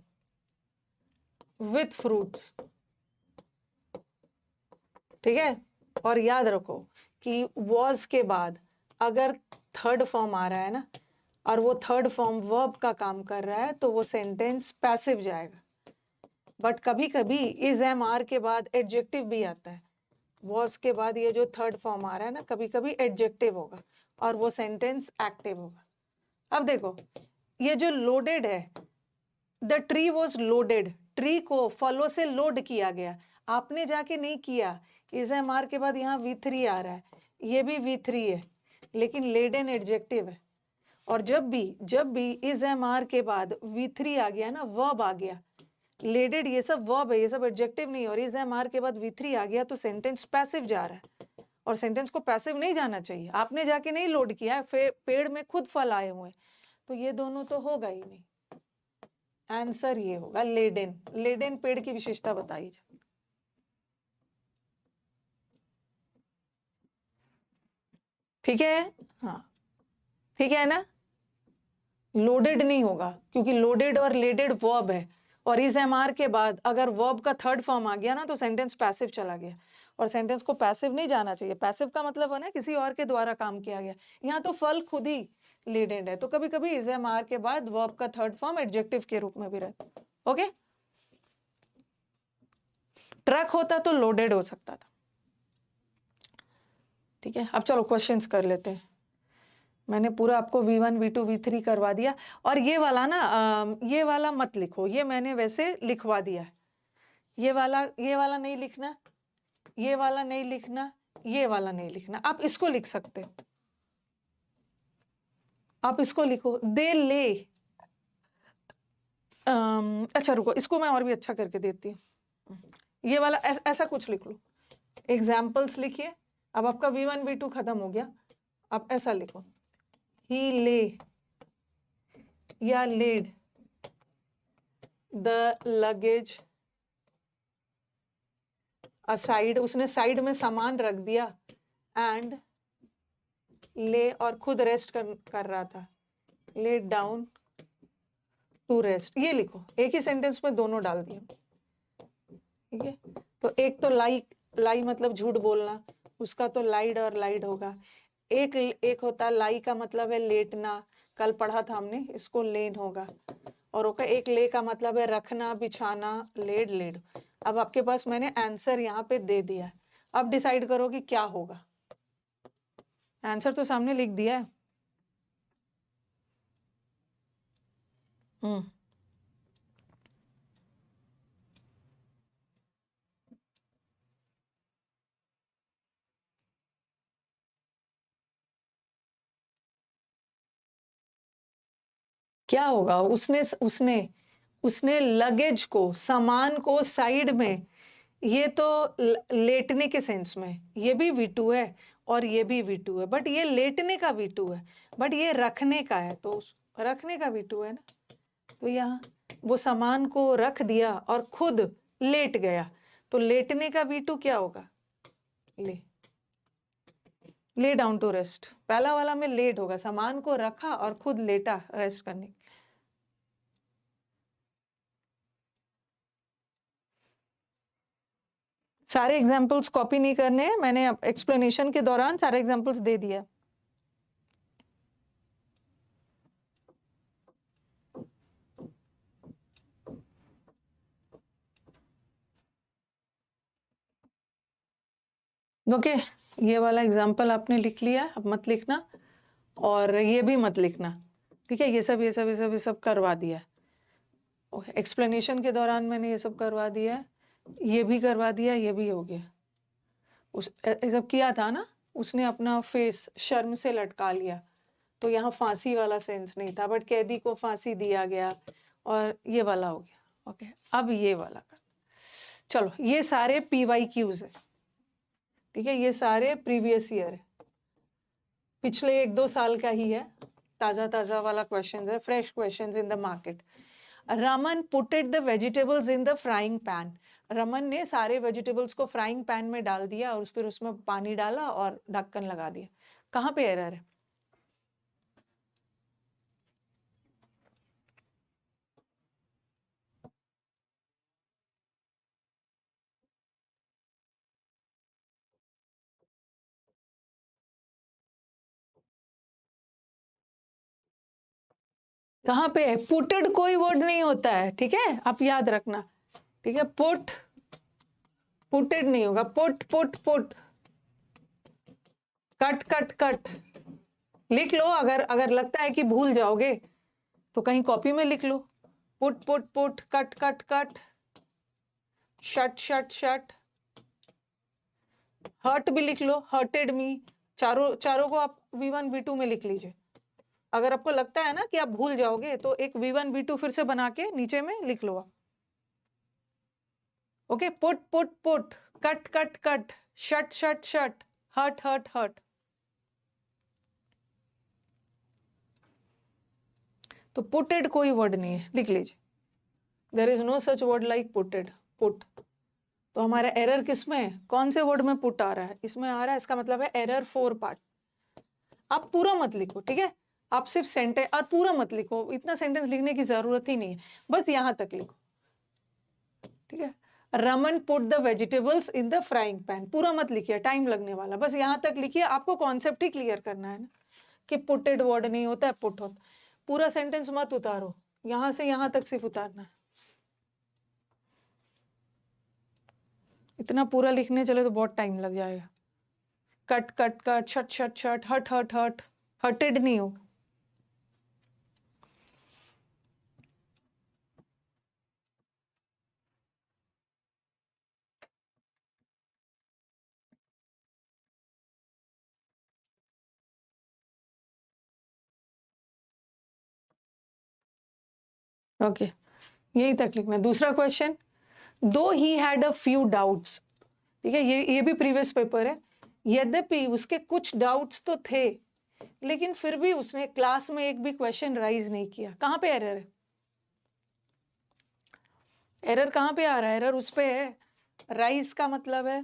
with fruits. ठीक है, और याद रखो कि वॉज के बाद अगर थर्ड फॉर्म आ रहा है ना, और वो थर्ड फॉर्म वर्ब का काम कर रहा है, तो वो सेंटेंस पैसिव जाएगा। बट कभी कभी इज एम आर के बाद एडजेक्टिव भी आता है। वॉज के बाद ये जो थर्ड फॉर्म आ रहा है ना, कभी कभी एडजेक्टिव होगा और वो सेंटेंस एक्टिव होगा। अब देखो, ये जो लोडेड है, the tree was loaded, tree को फलों से लोड किया गया, आपने जाके नहीं किया। इज एम आर के बाद यहाँ V3 आ रहा है, ये भी V3 है, लेकिन लेडन एडजेक्टिव है। और जब भी इज एम आर के बाद V3 आ गया ना, वर्ब आ गया, लेडेड ये सब वर्ब है, ये सब एडजेक्टिव नहीं। और इज एम आर के बाद V3 आ गया तो सेंटेंस पैसिव जा रहा है, और सेंटेंस को पैसिव नहीं जाना चाहिए। आपने जाके नहीं लोड किया है, पेड़ में खुद फल आए हुए, तो ये दोनों तो होगा ही नहीं। आंसर ये होगा लेडेन। लेडेन पेड़ की विशेषता बताई जाए। ठीक है, हाँ ठीक है ना, लोडेड नहीं होगा, क्योंकि लोडेड और लेडेड वर्ब है, और इज एम आर के बाद अगर वर्ब का थर्ड फॉर्म आ गया ना, तो सेंटेंस पैसिव चला गया, और सेंटेंस को पैसिव नहीं जाना चाहिए। पैसिव का मतलब है ना किसी और के द्वारा काम किया गया, यहाँ तो फल खुद ही लेडेड है, तो कभी कभी इज एम आर के बाद वर्ब का थर्ड फॉर्म एडजेक्टिव के रूप में भी रहता है। ओके, ट्रक होता तो लोडेड हो सकता था। ठीक है, अब चलो क्वेश्चंस कर लेते हैं। मैंने पूरा आपको V1 V2 V3 करवा दिया, और ये वाला ना ये वाला मत लिखो, ये मैंने वैसे लिखवा दिया है। ये वाला नहीं लिखना, ये वाला नहीं लिखना, ये वाला नहीं लिखना। आप इसको लिख सकते हो, आप इसको लिखो, दे ले। अच्छा रुको, इसको मैं और भी अच्छा करके देती हूँ। ये वाला ऐसा कुछ लिख लो, एग्जाम्पल्स लिखिए। अब आपका V1 V2 खत्म हो गया, आप ऐसा लिखो, he lay या laid the luggage aside, उसने साइड में सामान रख दिया, and lay और खुद रेस्ट कर रहा था, lay down to rest। ये लिखो, एक ही सेंटेंस में दोनों डाल दिए। ठीक है, तो एक तो लाई मतलब झूठ बोलना, उसका तो लाइड और लाइड होगा। एक होता लाई का मतलब है लेटना, कल पढ़ा था हमने, इसको लेन होगा। और ओका एक ले का मतलब है रखना, बिछाना, लेड। अब आपके पास मैंने आंसर यहाँ पे दे दिया है, अब डिसाइड करो कि क्या होगा। आंसर तो सामने लिख दिया है। क्या होगा, उसने लगेज को, सामान को साइड में, ये तो लेटने के सेंस में, ये भी V2 है और ये भी V2 है, बट ये लेटने का V2 है, बट ये रखने का है, तो रखने का V2 है ना। तो यहाँ वो सामान को रख दिया और खुद लेट गया, तो लेटने का V2 क्या होगा, ले डाउन टू रेस्ट। पहला वाला में लेट होगा, सामान को रखा और खुद लेटा रेस्ट करने। सारे एग्जाम्पल्स कॉपी नहीं करने हैं, मैंने एक्सप्लेनेशन के दौरान सारे एग्जाम्पल्स दे दिया। ओके, ये वाला एग्जाम्पल आपने लिख लिया, अब मत लिखना, और ये भी मत लिखना, ठीक है। ये सब करवा दिया। ओके, एक्सप्लेनेशन के दौरान मैंने ये सब करवा दिया, ये भी करवा दिया, ये भी हो गया। ये सब किया था ना, उसने अपना फेस शर्म से लटका लिया, तो यहाँ फांसी वाला सेंस नहीं था, बट कैदी को फांसी दिया गया, और ये वाला हो गया। ओके, अब ये वाला कर। चलो, ये सारे PYQs है, ठीक है, ये सारे प्रीवियस ईयर है, पिछले 1-2 साल का ही है, ताजा वाला क्वेश्चंस है, fresh questions in the market. Raman putted the vegetables in the frying pan. Raman ने सारे वेजिटेबल्स को फ्राइंग पैन में डाल दिया और फिर उसमें पानी डाला और ढक्कन लगा दिया। कहाँ पे एरर है? कहाँ पे है? पुटेड कोई वर्ड नहीं होता है, ठीक है, आप याद रखना, ठीक है। पुटेड नहीं होगा, पुट कट लिख लो। अगर लगता है कि भूल जाओगे तो कहीं कॉपी में लिख लो। पुट कट शट हर्ट भी लिख लो, हर्टेड मी। चारों को आप V1 V2 में लिख लीजिए। अगर आपको लगता है ना कि आप भूल जाओगे तो एक V1 V2 फिर से बना के नीचे में लिख लो आप। Okay, put cut shut hurt. तो पुटेड कोई वर्ड नहीं है, लिख लीजिए। There is no such word like putted, put. तो हमारा एरर किस में है? कौन से वर्ड में पुट आ रहा है? इसमें आ रहा है, इसका मतलब है एरर 4 पार्ट। आप पूरा मत लिखो, ठीक है, आप सिर्फ सेंटेंस, और पूरा मत लिखो, इतना सेंटेंस लिखने की जरूरत ही नहीं है, बस यहां तक लिखो, ठीक है। Raman put the vegetables in the frying pan, पूरा मत लिखिए, टाइम लगने वाला, बस यहां तक लिखिए। आपको कॉन्सेप्ट ही क्लियर करना है ना कि पुटेड वर्ड नहीं होता है, पुट होता। पूरा सेंटेंस मत उतारो, यहां से यहां तक सिर्फ उतारना है। इतना पूरा लिखने चले तो बहुत टाइम लग जाएगा। कट शट हर्टेड नहीं होगा। ओके, यही तक लिखना। दूसरा क्वेश्चन, दो he had a few doubts, ठीक है, ये भी प्रीवियस पेपर है। यद्यपि उसके कुछ डाउट्स तो थे, लेकिन फिर भी उसने क्लास में एक भी क्वेश्चन राइज नहीं किया। कहाँ पे एरर है? एरर कहाँ पे आ रहा है? एरर उस पे है, राइज का मतलब है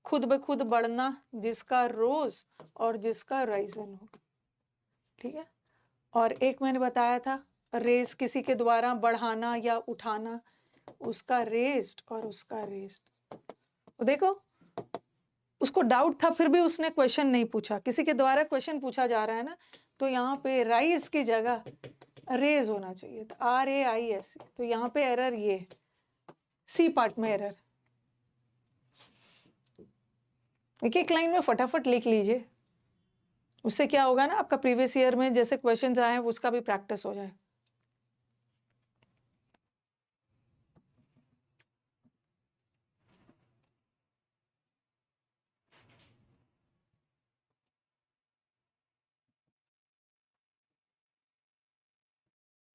खुद ब खुद बढ़ना, जिसका रोज और जिसका राइजन हो, ठीक है। और एक मैंने बताया था, रेज किसी के द्वारा बढ़ाना या उठाना, उसका रेज्ड और उसका रेज्ड। तो देखो, उसको डाउट था फिर भी उसने क्वेश्चन नहीं पूछा, किसी के द्वारा क्वेश्चन पूछा जा रहा है ना, तो यहाँ पे राइज की जगह रेज होना चाहिए था, RAIS। तो यहाँ पे एरर ये C पार्ट में एरर। एक लाइन में फटाफट लिख लीजिए, उससे क्या होगा ना, आपका प्रीवियस ईयर में जैसे क्वेश्चंस आए हैं उसका भी प्रैक्टिस हो जाए।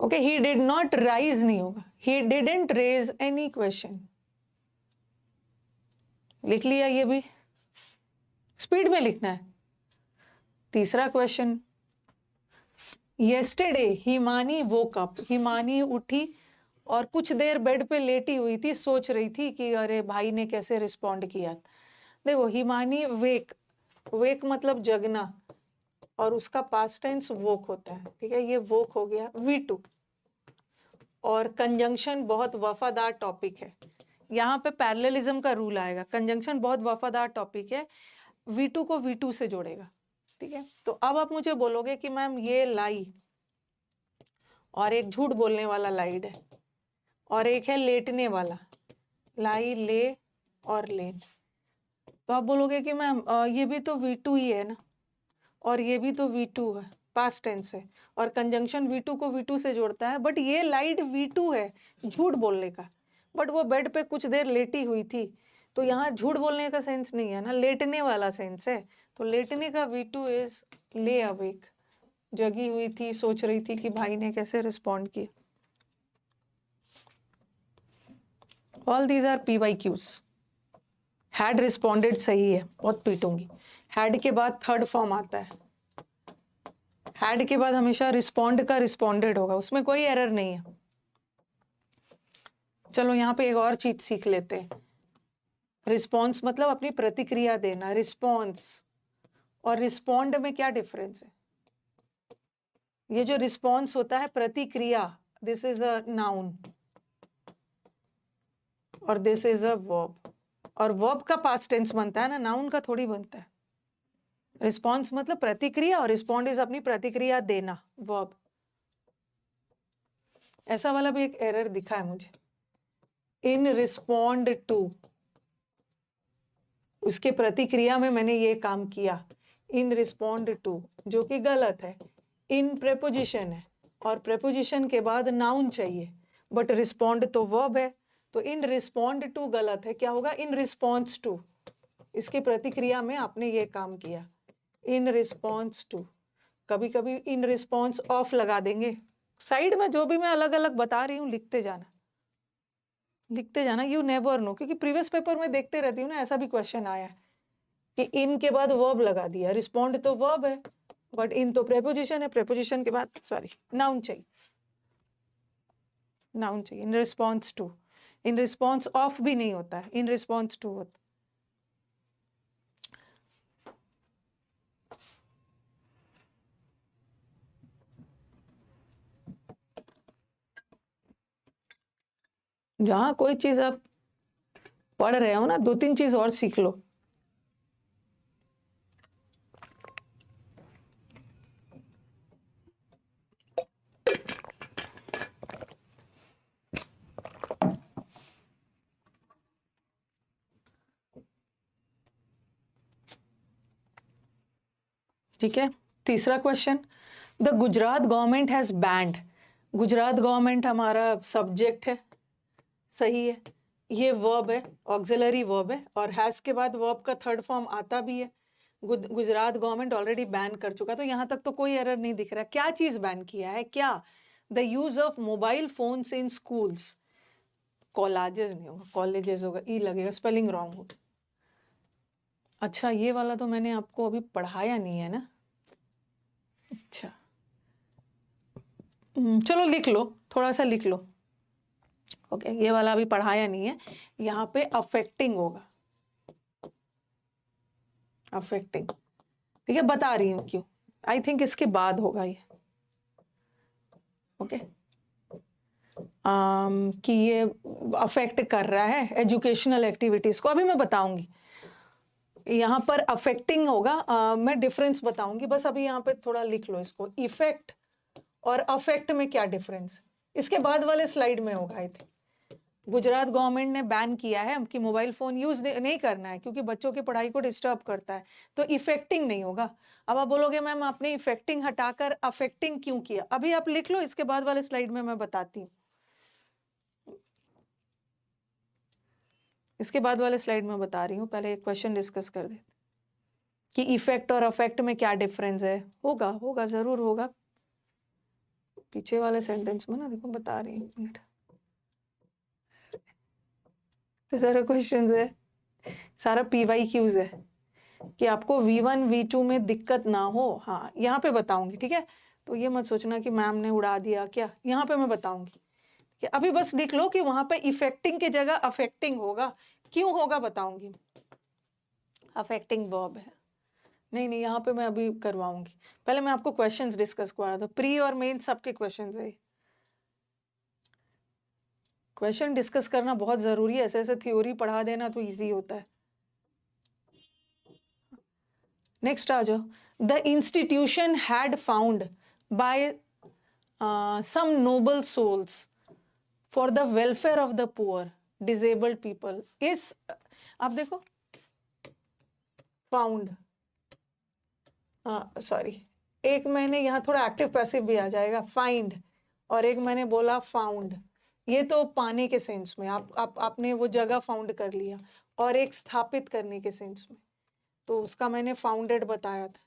Okay, he did not rise नहीं होगा, he didn't raise any question. लिख लिया, ये भी स्पीड में लिखना है। तीसरा question, yesterday Himani woke up, Himani उठी और कुछ देर बेड पे लेटी हुई थी, सोच रही थी कि अरे भाई ने कैसे रिस्पॉन्ड किया। देखो, हिमानी वेक मतलब जगना, और उसका पास्ट टेंस वोक होता है, ठीक है, ये वोक हो गया V2। और कंजंक्शन बहुत वफादार टॉपिक है, यहाँ पे पैरेललिज्म का रूल आएगा। कंजंक्शन बहुत वफादार टॉपिक है, V2 को V2 से जोड़ेगा, ठीक है। तो अब आप मुझे बोलोगे कि मैम ये लाई और एक झूठ बोलने वाला लाइड है और एक है लेटने वाला, लाई ले और लेन, तो आप बोलोगे कि मैम ये भी तो V2 ही है ना और ये भी तो V2 है, पास्ट टेंस है और कंजंक्शन V2 को V2 से जोड़ता है, बट ये लाइड V2 है झूठ बोलने का, बट वो बेड पे कुछ देर लेटी हुई थी, तो यहाँ झूठ बोलने का सेंस नहीं है ना, लेटने वाला सेंस है। तो लेटने का V2 इज ले अवेक, जगी हुई थी, सोच रही थी कि भाई ने कैसे रिस्पॉन्ड किया। All these are PYQs। Had responded सही है, बहुत पीटूंगी। हैड के बाद थर्ड फॉर्म आता है, हैड के बाद हमेशा रिस्पॉन्ड का रिस्पॉन्डेड होगा, उसमें कोई एरर नहीं है। चलो यहाँ पे एक और चीज सीख लेते हैं। रिस्पॉन्स मतलब अपनी प्रतिक्रिया देना, रिस्पॉन्स और रिस्पॉन्ड में क्या डिफरेंस है? ये जो रिस्पॉन्स होता है प्रतिक्रिया, दिस इज अ नाउन और दिस इज अ वर्ब, और वर्ब का पास्ट टेंस बनता है ना, नाउन का थोड़ी बनता है। रिस्पॉन्स मतलब प्रतिक्रिया और रिस्पॉन्ड इज अपनी प्रतिक्रिया देना, वर्ब। ऐसा वाला भी एक एरर दिखा है मुझे, इन रिस्पॉन्ड टू, उसके प्रतिक्रिया में मैंने ये काम किया, इन रिस्पॉन्ड टू, जो कि गलत है। इन प्रेपोजिशन है और प्रेपोजिशन के बाद नाउन चाहिए, बट रिस्पॉन्ड तो वर्ब है, तो इन रिस्पॉन्ड टू गलत है। क्या होगा? इन रिस्पॉन्स टू, इसकी प्रतिक्रिया में आपने ये काम किया, इन रिस्पॉन्स टू। कभी कभी इन रिस्पॉन्स ऑफ लगा देंगे, साइड में जो भी मैं अलग अलग बता रही हूँ लिखते जाना, लिखते जाना, यू नेवर नो, क्योंकि प्रीवियस पेपर में देखते रहती हूँ ना, ऐसा भी क्वेश्चन आया है कि इन के बाद वर्ब लगा दिया, रिस्पॉन्ड तो वर्ब है बट इन तो प्रेपोजिशन है, प्रेपोजिशन के बाद सॉरी नाउन चाहिए, नाउन चाहिए। In response to, in response of भी नहीं होता है, इन रिस्पॉन्स टू होता। जहां कोई चीज आप पढ़ रहे हो ना, 2-3 चीज और सीख लो। ठीक है, तीसरा question, the Gujarat government has banned. Gujarat government हमारा सब्जेक्ट है, सही है। ये वर्ब है, ऑक्सिलरी वर्ब है, और हैज के बाद वर्ब का थर्ड फॉर्म आता भी है। गुजरात गवर्नमेंट ऑलरेडी बैन कर चुका, तो यहाँ तक तो कोई एरर नहीं दिख रहा। क्या चीज बैन किया है? क्या? The use of mobile phones in schools. Colleges नहीं होगा, कॉलेजेस होगा, ई लगेगा, स्पेलिंग रॉन्ग होगा। अच्छा, ये वाला तो मैंने आपको अभी पढ़ाया नहीं है ना। अच्छा, चलो लिख लो, थोड़ा सा लिख लो। ओके, ये वाला अभी पढ़ाया नहीं है। यहाँ पे अफेक्टिंग होगा, अफेक्टिंग, ठीक है, बता रही हूँ क्यों। आई थिंक इसके बाद होगा ये। ओके, कि ये अफेक्ट कर रहा है एजुकेशनल एक्टिविटीज को, अभी मैं बताऊंगी। यहाँ पर अफेक्टिंग होगा, मैं डिफरेंस बताऊंगी, बस अभी यहाँ पे थोड़ा लिख लो इसको। इफेक्ट और अफेक्ट में क्या डिफरेंस, इसके बाद वाले स्लाइड में होगा। आई थिंक गुजरात गवर्नमेंट ने बैन किया है कि मोबाइल फोन यूज नहीं करना है क्योंकि बच्चों की पढ़ाई को डिस्टर्ब करता है, तो इफेक्टिंग नहीं होगा। अब आप बोलोगे मैम आपने इफेक्टिंग हटाकर अफेक्टिंग क्यों किया? अभी आप लिख लो, इसके बाद वाले स्लाइड में मैं बताती हूँ। इसके बाद वाले स्लाइड में बता रही हूँ, पहले एक क्वेश्चन डिस्कस कर देते कि इफेक्ट और अफेक्ट में क्या डिफरेंस है। होगा, होगा, जरूर होगा। पीछे वाले सेंटेंस में ना देखो, बता रही हूँ। तो सारा क्वेश्चंस है, सारा PYQs है कि आपको V1 V2 में दिक्कत ना हो। हाँ, यहाँ पे बताऊंगी, ठीक है। तो ये मत सोचना कि मैम ने उड़ा दिया क्या, यहाँ पे मैं बताऊंगी कि अभी बस लिख लो कि वहां पे इफेक्टिंग की जगह अफेक्टिंग होगा। क्यों होगा बताऊंगी, अफेक्टिंग वर्ब है। नहीं नहीं, यहाँ पे मैं अभी करवाऊंगी, पहले मैं आपको क्वेश्चंस डिस्कस करवा दूं। प्री और मेन सबके क्वेश्चंस है। क्वेश्चन डिस्कस करना बहुत जरूरी है, ऐसे ऐसे थ्योरी पढ़ा देना तो इजी होता है। नेक्स्ट आ जाओ। The institution had found by some noble souls for the welfare of the poor disabled people. इस आप देखो फाउंड, सॉरी, एक मैंने यहाँ थोड़ा एक्टिव पैसिव भी आ जाएगा, फाइंड, और एक मैंने बोला फाउंड। ये तो पाने के सेंस में आपने वो जगह फाउंड कर लिया, और एक स्थापित करने के सेंस में, तो उसका मैंने फाउंडेड बताया था।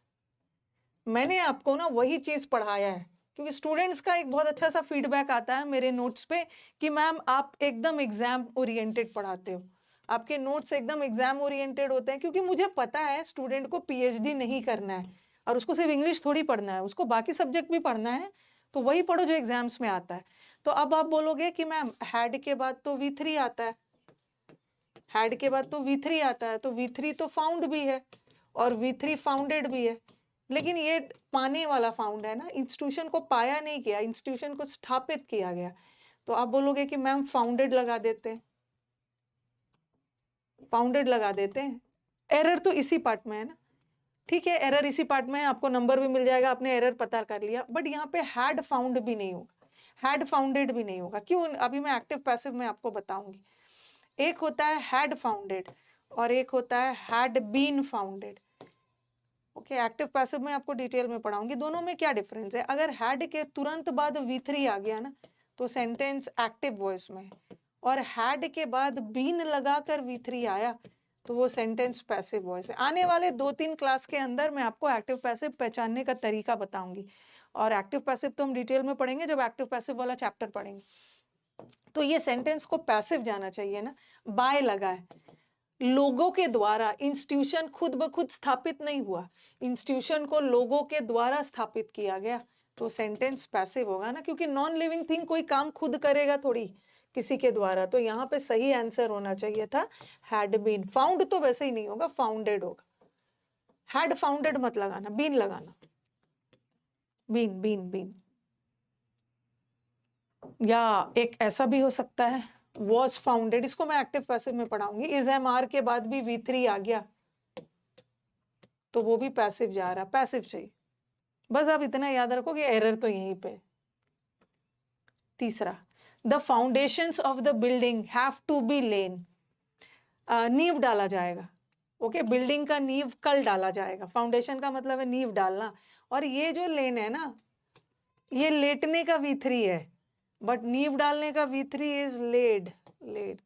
मैंने आपको ना वही चीज पढ़ाया है, क्योंकि स्टूडेंट्स का एक बहुत अच्छा सा फीडबैक आता है मेरे नोट्स पे कि मैम आप एकदम एग्जाम ओरिएंटेड पढ़ाते हो, आपके नोट्स एकदम एग्जाम ओरिएंटेड होते हैं। क्योंकि मुझे पता है स्टूडेंट को पीएचडी नहीं करना है, और उसको सिर्फ इंग्लिश थोड़ी पढ़ना है, उसको बाकी सब्जेक्ट भी पढ़ना है, तो वही पढ़ो जो एग्जाम्स में आता है। तो अब आप बोलोगे कि मैम हैड के बाद तो V3 आता है, हैड के बाद तो V3 आता है, तो V3 तो फाउंड भी है और V3 फाउंडेड भी है, लेकिन ये पाने वाला फाउंड है ना, इंस्टीट्यूशन को पाया नहीं किया, इंस्टीट्यूशन को स्थापित किया गया। तो आप बोलोगे कि मैम फाउंडेड लगा देते हैं, फाउंडेड लगा देते हैं। एरर तो इसी पार्ट में है ना, ठीक है, एरर इसी पार्ट में है, आपको नंबर भी मिल जाएगा, आपने एरर पता कर लिया। बट यहाँ पे हैड फाउंड भी नहीं होगा, हैड फाउंडेड भी नहीं होगा। क्यों? अभी मैं एक्टिव पैसिव में आपको बताऊंगी। एक होता है हैड फाउंडेड और एक होता है had been founded. Okay, active passive में आपको डिटेल में पढ़ाऊंगी दोनों में क्या डिफरेंस है। अगर हैड के तुरंत बाद V3 आ गया ना, तो सेंटेंस एक्टिव वॉइस में है, और हैड के बाद बीन लगाकर V3 आया तो वो सेंटेंस पैसिव वॉइस है। आने वाले 2-3 क्लास के अंदर मैं आपको एक्टिव पैसिव पहचानने का तरीका बताऊंगी, और एक्टिव पैसिव तो हम डिटेल में पढ़ेंगे जब एक्टिव पैसिव वाला चैप्टर पढ़ेंगे। तो ये सेंटेंस को पैसिव जाना चाहिए ना, बाय लगा है, लोगों के द्वारा, इंस्टीट्यूशन खुद ब खुद स्थापित नहीं हुआ, इंस्टीट्यूशन को लोगों के द्वारा स्थापित किया गया, तो सेंटेंस पैसिव होगा ना, क्योंकि नॉन लिविंग थिंग कोई काम खुद करेगा थोड़ी किसी के द्वारा। तो यहाँ पे सही आंसर होना चाहिए था हैड बीन। फाउंड तो वैसे ही नहीं होगा, फाउंडेड होगा। हैड फाउंडेड मत लगाना, बीन लगाना, बीन बीन बीन। या एक ऐसा भी हो सकता है was founded, इसको मैं एक्टिव पैसिव में पढ़ाऊंगी। इज MR के बाद भी V3 आ गया तो वो भी पैसिव जा रहा, पैसिव चाहिए। बस आप इतना याद रखो कि एरर तो यहीं पे। तीसरा, the foundations of the building have to be lain, नींव डाला जाएगा। ओके, बिल्डिंग का नींव कल डाला जाएगा, फाउंडेशन का मतलब है नींव डालना, और ये जो लेन है ना, ये लेटने का V3 है, बट नींव डालने का V3 is laid, lead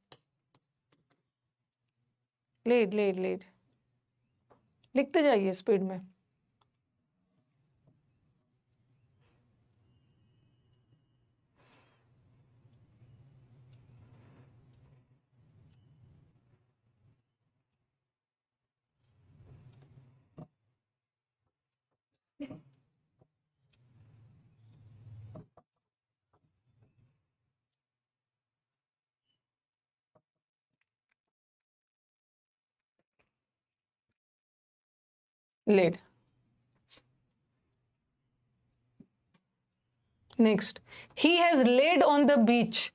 lead lead laid. लिखते जाइए स्पीड में। Laid. Next, he has laid on the beach.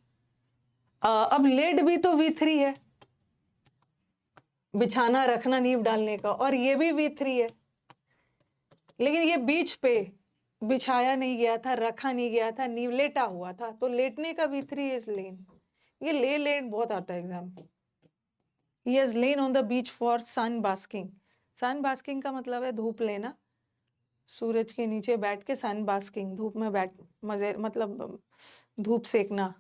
अब लेड भी तो V3 है, बिछाना, रखना, नींव डालने का, और ये भी V3 है, लेकिन ये बीच पे बिछाया नहीं गया था, रखा नहीं गया था, नींव लेटा हुआ था, तो लेटने का V3 इज लेन। ये ले लेन बहुत आता है exam. He has lain on the beach for sun basking. Sun basking का मतलब है धूप लेना, सूरज के नीचे बैठ के सन बास्किंग, धूप में बैठ, मजे, मतलब धूप सेकना।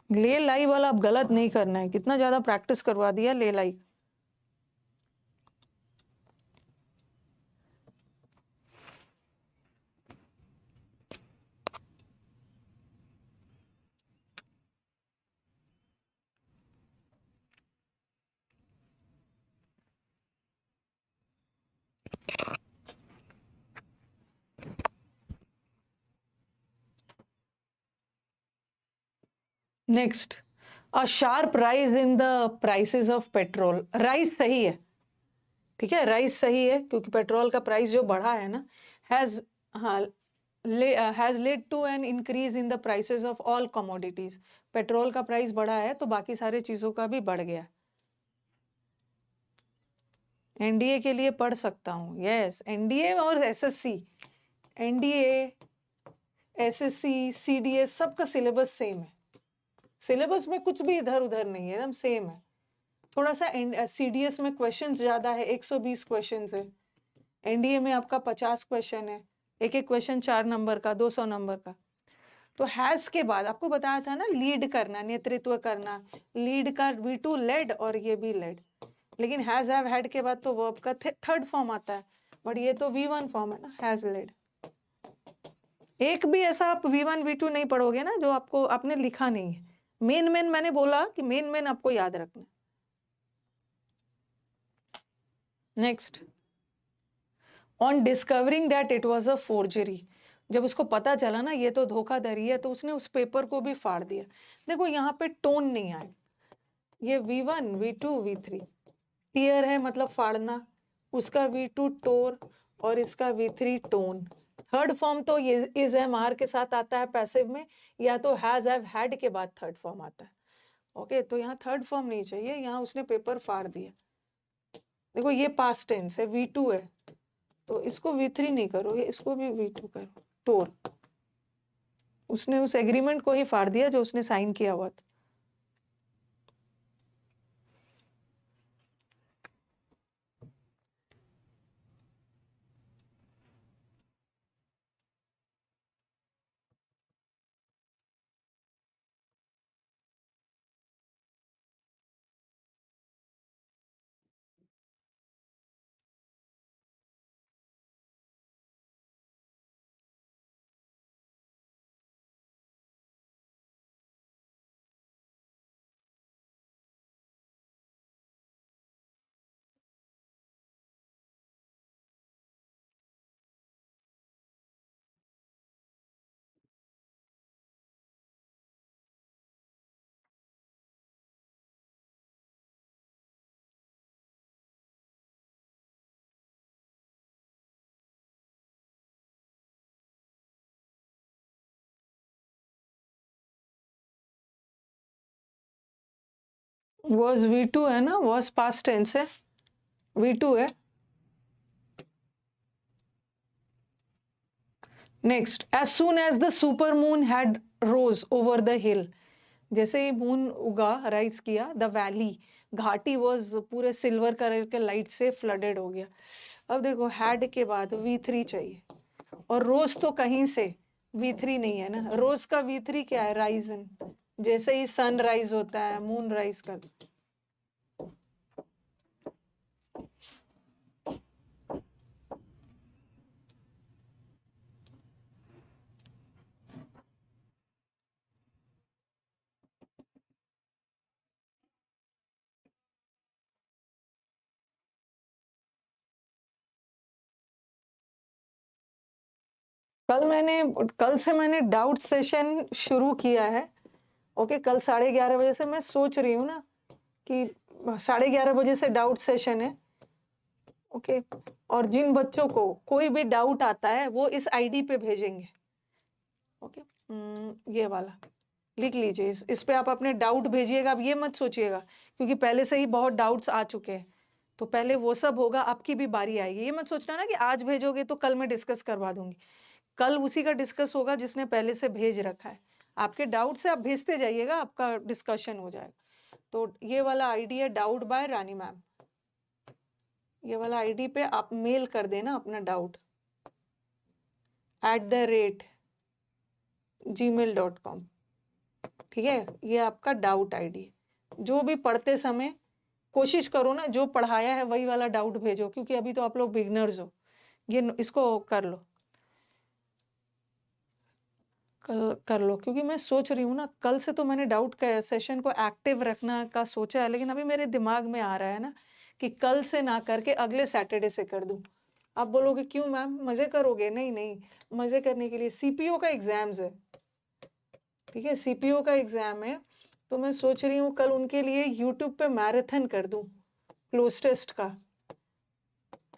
ले लाई वाला अब गलत नहीं करना है, कितना ज्यादा प्रैक्टिस करवा दिया ले लाई। Next, a sharp rise in the prices of petrol. Rise सही है, ठीक है, राइज सही है, क्योंकि पेट्रोल का प्राइस जो बढ़ा है ना, हैज, हाँ, has led to an increase in the prices of all commodities. Petrol का प्राइस बढ़ा है तो बाकी सारे चीजों का भी बढ़ गया। एनडीए के लिए पढ़ सकता हूँ, यस, एनडीए और एसएससी, एनडीए, एसएससी, सीडीएस सबका सिलेबस सेम है। सिलेबस में कुछ भी इधर उधर नहीं है, एकदम सेम है। थोड़ा सा सीडीएस में क्वेश्चन ज्यादा है, 120 क्वेश्चन है। एनडीए में आपका 50 क्वेश्चन है, एक एक क्वेश्चन 4 नंबर का, 200 नंबर का। तो हैज के बाद आपको बताया था ना लीड करना, नेतृत्व करना, लीड का V2 लेड और ये भी लेड। लेकिन हैज हैव हैड के बाद तो वर्ब का थर्ड फॉर्म आता है, बट ये तो V1 फॉर्म है ना, हैज लेड। एक भी ऐसा आप V1 V2 नहीं पढ़ोगे ना जो आपको आपने लिखा नहीं है। मेन मेन मैंने बोला कि मेन मेन आपको याद रखना। Next, on discovering that it was a forgery, जब उसको पता चला ना ये तो धोखाधड़ी है तो उसने उस पेपर को भी फाड़ दिया। देखो यहाँ पे टोन नहीं आए, ये V1 V2 V3, टीयर है मतलब फाड़ना, उसका V2 टोर और इसका V3 टोन। थर्ड फॉर्म तो ये इज एम आर के साथ आता है पैसिव में, या तो हैज हैव हैड के बाद थर्ड फॉर्म आता है। ओके, तो यहाँ थर्ड फॉर्म नहीं चाहिए, यहाँ उसने पेपर फाड़ दिया। देखो ये पास्ट टेंस है, V2 है तो इसको V3 नहीं करोगे, इसको भी V2 करो, टोर। उसने उस एग्रीमेंट को ही फाड़ दिया जो उसने साइन किया हुआ था। was V2 है ना, was past tense है, V2 है। Next, as soon as the super moon had rose over the hill, जैसे ही मून उगा, राइज किया, द वैली, घाटी वॉज पूरे सिल्वर कलर के लाइट से फ्लडेड हो गया। अब देखो हैड के बाद V3 चाहिए, और रोज तो कहीं से V3 नहीं है ना, रोज का V3 क्या है, राइजन। जैसे ही सन राइज होता है, मून राइज कर, कल से मैंने डाउट सेशन शुरू किया है। ओके, कल 11:30 बजे से मैं सोच रही हूँ ना कि 11:30 बजे से डाउट सेशन है। ओके, और जिन बच्चों को कोई भी डाउट आता है वो इस आईडी पे भेजेंगे। ओके, ये वाला लिख लीजिए, इस पे आप अपने डाउट भेजिएगा। अब ये मत सोचिएगा क्योंकि पहले से ही बहुत डाउट्स आ चुके हैं, तो पहले वो सब होगा, आपकी भी बारी आएगी। ये मत सोचना ना कि आज भेजोगे तो कल मैं डिस्कस करवा दूंगी। कल उसी का डिस्कस होगा जिसने पहले से भेज रखा है। आपके डाउट से आप भेजते जाइएगा, आपका डिस्कशन हो जाएगा। तो ये वाला आईडी है डाउट बाय रानी मैम, ये वाला आईडी पे आप मेल कर देना अपना डाउट @gmail.com। ठीक है, ये आपका डाउट आईडी है। जो भी पढ़ते समय कोशिश करो ना, जो पढ़ाया है वही वाला डाउट भेजो, क्योंकि अभी तो आप लोग बिगनर्स हो। ये इसको कर लो, कल कर लो, क्योंकि मैं सोच रही हूँ ना, कल से तो मैंने डाउट का सेशन को एक्टिव रखना का सोचा है, लेकिन अभी मेरे दिमाग में आ रहा है ना कि कल से ना करके अगले सैटरडे से कर दूं। आप बोलोगे क्यों मैम, मजे करोगे? नहीं नहीं, मजे करने के लिए सीपीओ का एग्जाम्स है। ठीक है, सीपीओ का एग्जाम है, तो मैं सोच रही हूँ कल उनके लिए यूट्यूब पे मैराथन कर दूं क्लोज टेस्ट का।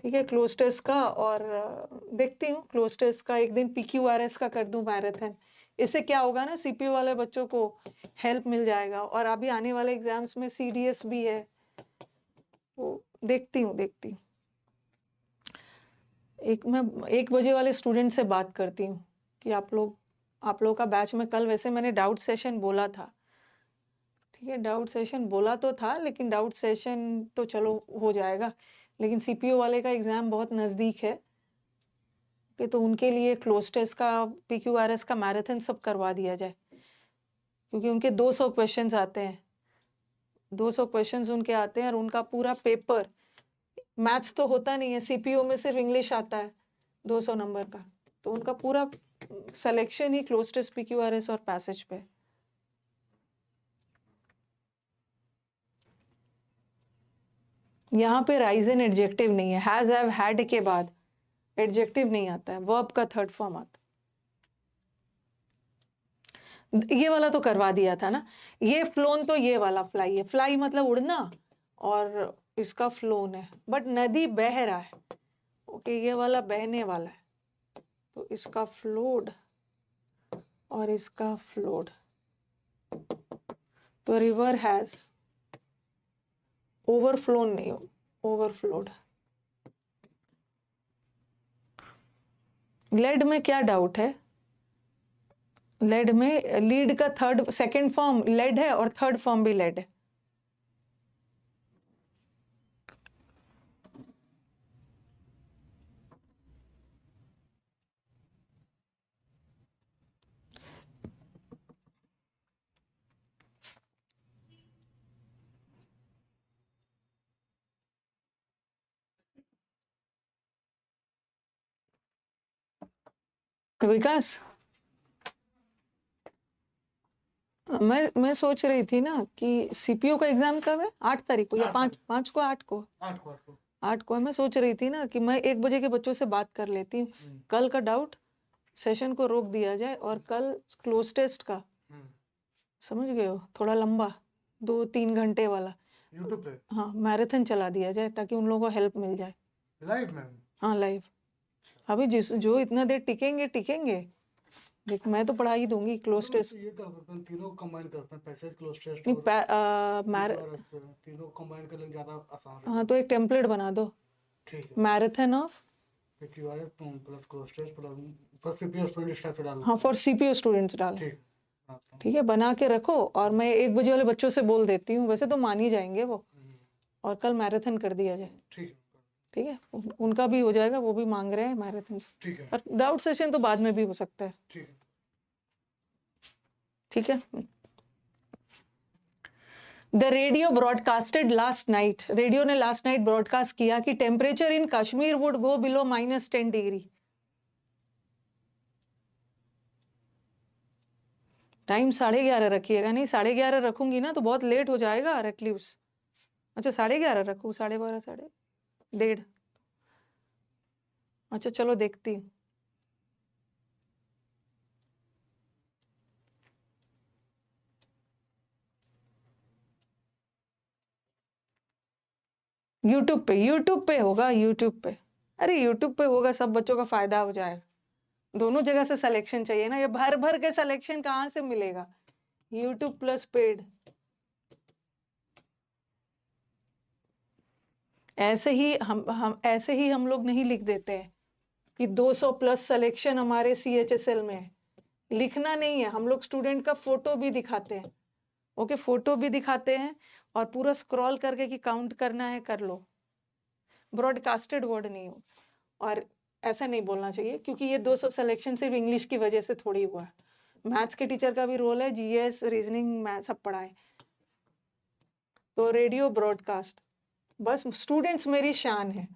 ठीक है, क्लोज टेस्ट का। और देखती हूँ क्लोज टेस्ट का एक दिन PQRS का कर दूं मैराथन। इससे क्या होगा ना, CPU वाले बच्चों को हेल्प मिल जाएगा। और अभी आने वाले एग्जाम्स में CDS भी है, तो देखती हूँ। मैं 1 बजे वाले स्टूडेंट से बात करती हूँ कि आप लोग का बैच में कल वैसे मैंने डाउट सेशन बोला था। ठीक है, डाउट सेशन बोला तो था, लेकिन डाउट सेशन तो चलो हो जाएगा, लेकिन CPU वाले का एग्ज़ाम बहुत नज़दीक है कि तो उनके लिए क्लोज टेस्ट का, PQRS का मैराथन सब करवा दिया जाए, क्योंकि उनके 200 क्वेश्चंस आते हैं। 200 क्वेश्चंस उनके आते हैं और उनका पूरा पेपर, मैथ्स तो होता नहीं है, CPU में सिर्फ इंग्लिश आता है 200 नंबर का, तो उनका पूरा सिलेक्शन ही क्लोज टेस्ट, PQRS और पैसेज पे। यहाँ पे राइजन एडजेक्टिव नहीं है, हैज, हैव, हैड के बाद एडजेक्टिव नहीं आता है, वर्ब का थर्ड फॉर्म आता है। ये वाला तो करवा दिया था ना, ये फ्लोन तो ये वाला फ्लाई है, फ्लाई मतलब उड़ना, और इसका फ्लोन है, बट नदी बह रहा है। ओके, ये वाला बहने वाला है, तो इसका फ्लोड और इसका फ्लोड। तो रिवर हैज ओवरफ्लोन नहीं, ओवरफ्लोड। लेड में क्या डाउट है? लेड में लीड का सेकंड फॉर्म लेड है और थर्ड फॉर्म भी लेड है। विकास, मैं सोच रही थी ना कि CPU का एग्जाम कब है? 8 तारीख को या 5 को? 8 को। 8 को है। मैं सोच रही थी ना कि मैं 1 बजे के बच्चों से बात कर लेती हूँ, कल का डाउट सेशन को रोक दिया जाए और कल क्लोज टेस्ट का, समझ गए हो, थोड़ा लंबा 2-3 घंटे वाला यूट्यूब पे, हाँ, मैराथन चला दिया जाए ताकि उन लोगों को हेल्प मिल जाए। लाइव में? हाँ, लाइव। अभी जो इतना देर टिकेंगे, देख मैं तो पढ़ा ही दूंगी क्लोज टेस्ट। ये कर सकते हैं, तीनों कंबाइन करते हैं, पैसेज, क्लोज टेस्ट नहीं, और तीनों कंबाइन कर लेंगे, ज्यादा आसान रहेगा। हाँ, तो एक टेम्पलेट बना दो, ठीक है, marathon of PQRS plus cloze test plus CPU student type से डाल। हाँ, फॉर CPU स्टूडेंट्स डालो। ठीक है, बना के रखो, और मैं 1 बजे वाले बच्चों से बोल देती हूँ, वैसे तो मान ही जाएंगे वो, और कल मैराथन कर दिया जाए। ठीक है, उनका भी हो जाएगा, वो भी मांग रहे हैं मैराथन। ठीक है, और डाउट सेशन तो बाद में भी हो सकता है। ठीक है। The radio broadcasted last night, radio ने लास्ट नाइट ब्रॉडकास्ट किया कि temperature in Kashmir would go below -10 degree. Time 11:30 रखिएगा। नहीं, 11:30 रखूंगी ना तो बहुत लेट हो जाएगा रेक्ल्यूस। अच्छा, 11:30 रखूँ, 12:30, 1:30। अच्छा, चलो देखती हूँ। यूट्यूब पे होगा, यूट्यूब पे। अरे यूट्यूब पे होगा, सब बच्चों का फायदा हो जाएगा। दोनों जगह से सिलेक्शन चाहिए ना, ये भर के सिलेक्शन कहाँ से मिलेगा? YouTube plus paid. ऐसे ही हम लोग नहीं लिख देते हैं कि 200 प्लस सिलेक्शन हमारे CHSL में है। लिखना नहीं है, हम लोग स्टूडेंट का फोटो भी दिखाते हैं। ओके, फोटो भी दिखाते हैं और पूरा स्क्रॉल करके कि काउंट करना है कर लो। ब्रॉडकास्टेड वर्ड नहीं हो, और ऐसा नहीं बोलना चाहिए, क्योंकि ये 200 सिलेक्शन सिर्फ इंग्लिश की वजह से थोड़ी हुआ है। मैथ्स के टीचर का भी रोल है, GS, रीजनिंग, मैथ सब पढ़ाए। तो रेडियो ब्रॉडकास्ट, बस स्टूडेंट्स मेरी शान है।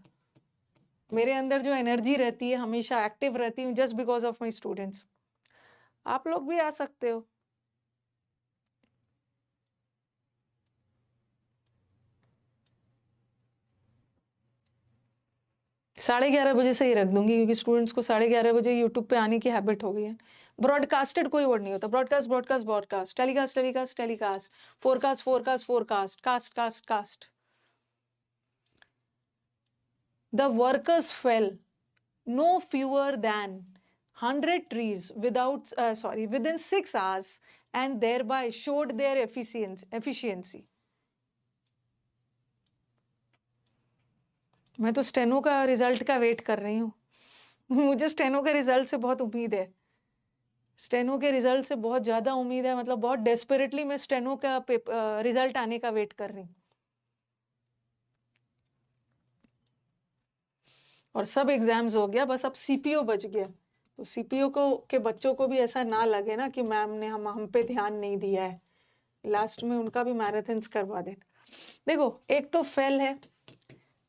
मेरे अंदर जो एनर्जी रहती है, हमेशा एक्टिव रहती हूँ, just because of my students. आप लोग भी आ सकते हो। साढ़े 11 बजे से ही रख दूंगी, क्योंकि स्टूडेंट्स को 11:30 बजे यूट्यूब पे आने की हैबिट हो गई है। ब्रॉडकास्टेड कोई वर्ड नहीं होता, broadcast, telecast, forecast, cast. The workers fell no fewer than 100 trees within 6 hours and thereby showed their efficiency. मैं तो स्टेनो का रिजल्ट का वेट कर रही हूँ। मुझे स्टेनो के रिजल्ट से बहुत उम्मीद है, स्टेनो के रिजल्ट से बहुत ज़्यादा उम्मीद है, मतलब बहुत डेस्परेटली मैं स्टेनो का रिजल्ट आने का वेट कर रही हूँ। और सब एग्जाम्स हो गया, बस अब सीपीओ बच गया। तो सीपीओ को के बच्चों को भी ऐसा ना लगे ना कि मैम ने हम पे ध्यान नहीं दिया है, लास्ट में उनका भी मैराथन्स करवा देना। देखो, एक तो फेल है,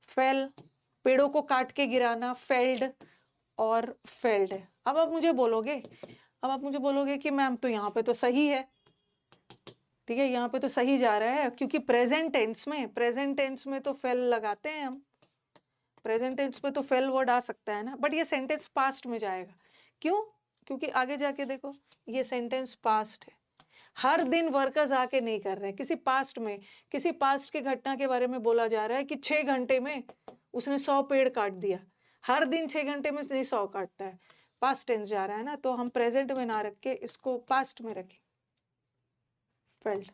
फेल पेड़ों को काट के गिराना, फेल्ड और फेल्ड है। अब आप मुझे बोलोगे कि मैम तो यहाँ पे तो सही है, ठीक है, यहाँ पे तो सही जा रहा है, क्योंकि प्रेजेंट टेंस में तो फेल लगाते हैं हम, प्रेजेंट टेंस पे तो फेल वर्ड आ सकता है ना, बट ये सेंटेंस पास्ट में जाएगा। क्यों? क्योंकि आगे जाके देखो, ये सेंटेंस पास्ट है। हर दिन वर्कर्स आके नहीं कर रहे हैं, किसी पास्ट के घटना के बारे में बोला जा रहा है कि 6 घंटे में उसने 100 पेड़ काट दिया। हर दिन 6 घंटे में नहीं 100 काटता है, पास्ट टेंस जा रहा है ना, तो हम प्रेजेंट में ना रख के इसको पास्ट में रखें, फेल्ड।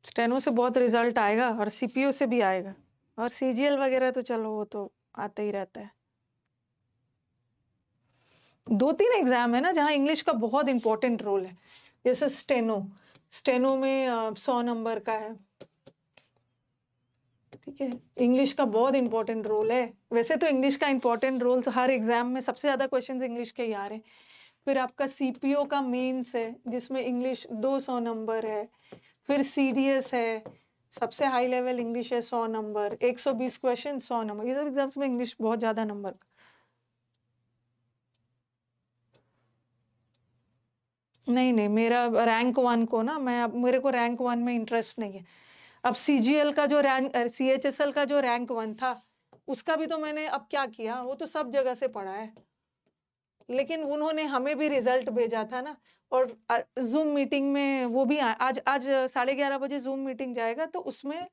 स्टेनो से बहुत रिजल्ट आएगा और सीपीओ से भी आएगा, और सीजीएल वगैरह तो चलो वो तो आता ही रहता है। 2-3 एग्जाम है ना जहाँ इंग्लिश का बहुत इंपॉर्टेंट रोल है, जैसे स्टेनो में 100 नंबर का है, ठीक है, इंग्लिश का बहुत इंपॉर्टेंट रोल है। वैसे तो इंग्लिश का इंपॉर्टेंट रोल तो हर एग्जाम में सबसे ज्यादा क्वेश्चंस इंग्लिश के ही आ रहे हैं। फिर आपका सीपीओ का मेंस है जिसमें इंग्लिश 200 नंबर है, फिर सीडीएस है, सबसे हाई लेवल इंग्लिश है 100 नंबर, 120 क्वेश्चन 100 नंबर, ये सब एग्जाम्स में इंग्लिश बहुत ज्यादा नंबर। नहीं, मेरा रैंक 1 को ना, मेरे को रैंक 1 में इंटरेस्ट नहीं है। अब सीजीएल का जो रैंक, सीएचएसएल का जो रैंक 1 था, उसका भी तो मैंने अब क्या किया, वो तो सब जगह से पढ़ा है, लेकिन उन्होंने हमें भी रिजल्ट भेजा था ना, और जूम मीटिंग में वो भी आज 11:30 बजे जूम मीटिंग जाएगा, तो उसमें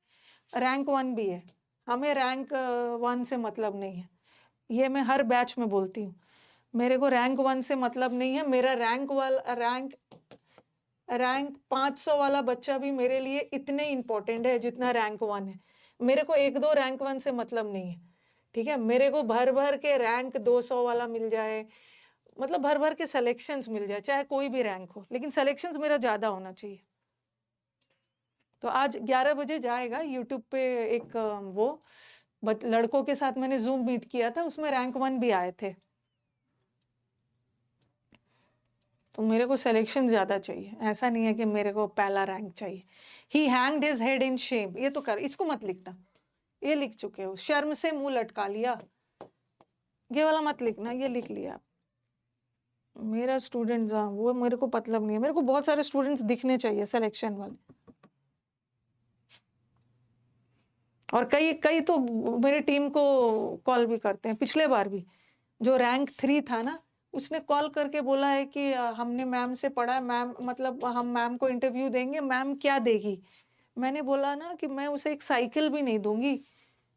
रैंक 1 भी है। हमें रैंक 1 से मतलब नहीं है, ये मैं हर बैच में बोलती हूँ। मेरे को रैंक 1 से मतलब नहीं है, मेरा रैंक 500 वाला बच्चा भी मेरे लिए इतने इंपॉर्टेंट है जितना रैंक 1 है। मेरे को 1-2 रैंक 1 से मतलब नहीं है, ठीक है। मेरे को भर के रैंक 200 वाला मिल जाए, मतलब भर के सिलेक्शंस मिल जाए, चाहे कोई भी रैंक हो, लेकिन सिलेक्शंस मेरा ज्यादा होना चाहिए। तो आज 11 बजे जाएगा यूट्यूब पे एक वो लड़कों के साथ मैंने जूम मीट किया था, उसमें रैंक 1 भी आए थे, तो मेरे को सिलेक्शन ज्यादा चाहिए, ऐसा नहीं है कि मेरे को पहला रैंक चाहिए। He hanged his head in shame, ये तो कर, इसको मत लिखना, ये लिख चुके हो, शर्म से मुंह लटका लिया, ये वाला मत लिखना, ये लिख लिया। मेरा स्टूडेंट वो मेरे को मतलब नहीं है, मेरे को बहुत सारे स्टूडेंट्स दिखने चाहिए सिलेक्शन वाले, और कई तो मेरे टीम को कॉल भी करते हैं। पिछले बार भी जो रैंक 3 था ना, उसने कॉल करके बोला है कि हमने मैम से पढ़ा है, मैम मतलब हम मैम को इंटरव्यू देंगे, मैम क्या देगी। मैंने बोला ना कि मैं उसे एक साइकिल भी नहीं दूंगी,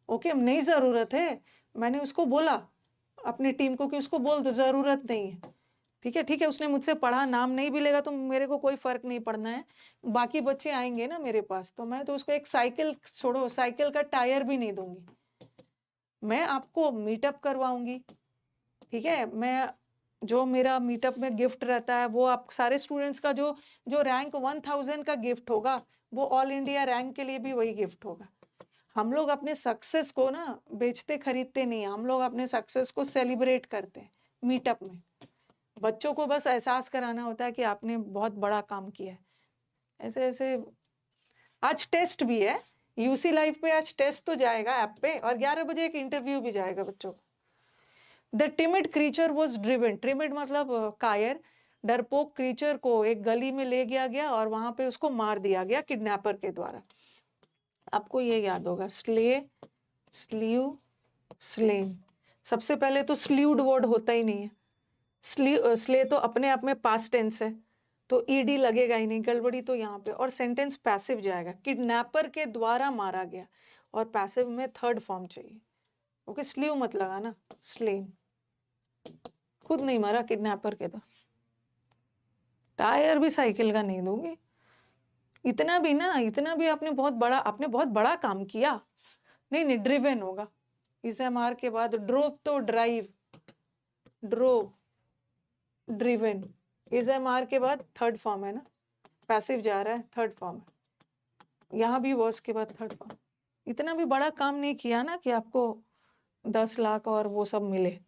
ओके, नहीं ज़रूरत है। मैंने उसको बोला अपनी टीम को कि उसको बोल दो ज़रूरत नहीं है, ठीक है, उसने मुझसे पढ़ा, नाम नहीं भी लेगा तो मेरे को कोई फर्क नहीं पड़ना है, बाकी बच्चे आएंगे ना मेरे पास, तो मैं तो उसको एक साइकिल, छोड़ो साइकिल का टायर भी नहीं दूंगी, मैं आपको मीटअप करवाऊंगी, ठीक है। मैं जो मेरा मीटअप में गिफ्ट रहता है वो आप सारे स्टूडेंट्स का जो रैंक 1000 का गिफ्ट होगा, वो ऑल इंडिया रैंक के लिए भी वही गिफ्ट होगा। हम लोग अपने सक्सेस को ना बेचते खरीदते नहीं, हम लोग अपने सक्सेस को सेलिब्रेट करते हैं मीटअप में। बच्चों को बस एहसास कराना होता है कि आपने बहुत बड़ा काम किया है। ऐसे आज टेस्ट भी है, यूसी लाइव पे आज टेस्ट तो जाएगा ऐप पे, और 11 बजे एक इंटरव्यू भी जाएगा बच्चों को। The timid creature was driven, timid मतलब कायर, डरपोक क्रीचर को एक गली में ले गया और वहां पे उसको मार दिया गया किडनैपर के द्वारा। आपको ये याद होगा, स्ले, स्लीव, स्लेन। सबसे पहले तो स्लीव्ड वर्ड होता ही नहीं है, स्ले तो अपने आप में पास्ट टेंस है, तो ईडी लगेगा ही नहीं, गड़बड़ी तो यहाँ पे, और सेंटेंस पैसिव जाएगा, किडनैपर के द्वारा मारा गया। और पैसिव में थर्ड फॉर्म चाहिए। ओके, स्लीव मत लगाना, स्लेन। खुद नहीं मरा, किडनैपर के था। टायर भी साइकिल का नहीं दूंगी। इतना भी आपने बहुत बड़ा काम किया। नहीं, ड्रिवन होगा। इस एमआर के बाद ड्रोव तो ड्राइव, ड्रोव, ड्रिवन। इस एमआर के बाद थर्ड फॉर्म है ना, पैसिव जा रहा है, थर्ड फॉर्म है। यहाँ भी वॉज के बाद थर्ड फॉर्म। इतना भी बड़ा काम नहीं किया ना कि आपको 10 लाख और वो सब मिले।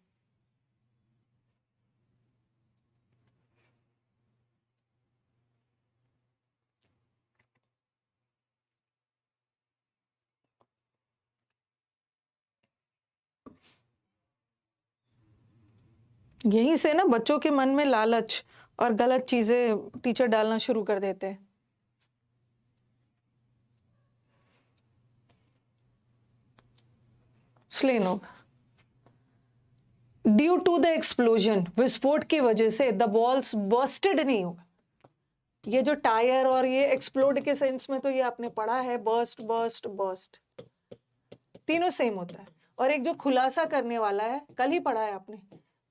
यहीं से ना बच्चों के मन में लालच और गलत चीजें टीचर डालना शुरू कर देते हैं। स्लेन होगा। ड्यू टू द एक्सप्लोजन, विस्फोट की वजह से द बॉल्स बर्स्टेड नहीं होगा। ये जो टायर और ये एक्सप्लोड के सेंस में तो ये आपने पढ़ा है, बर्स्ट बर्स्ट बर्स्ट, तीनों सेम होता है। और एक जो खुलासा करने वाला है, कल ही पढ़ा है आपने,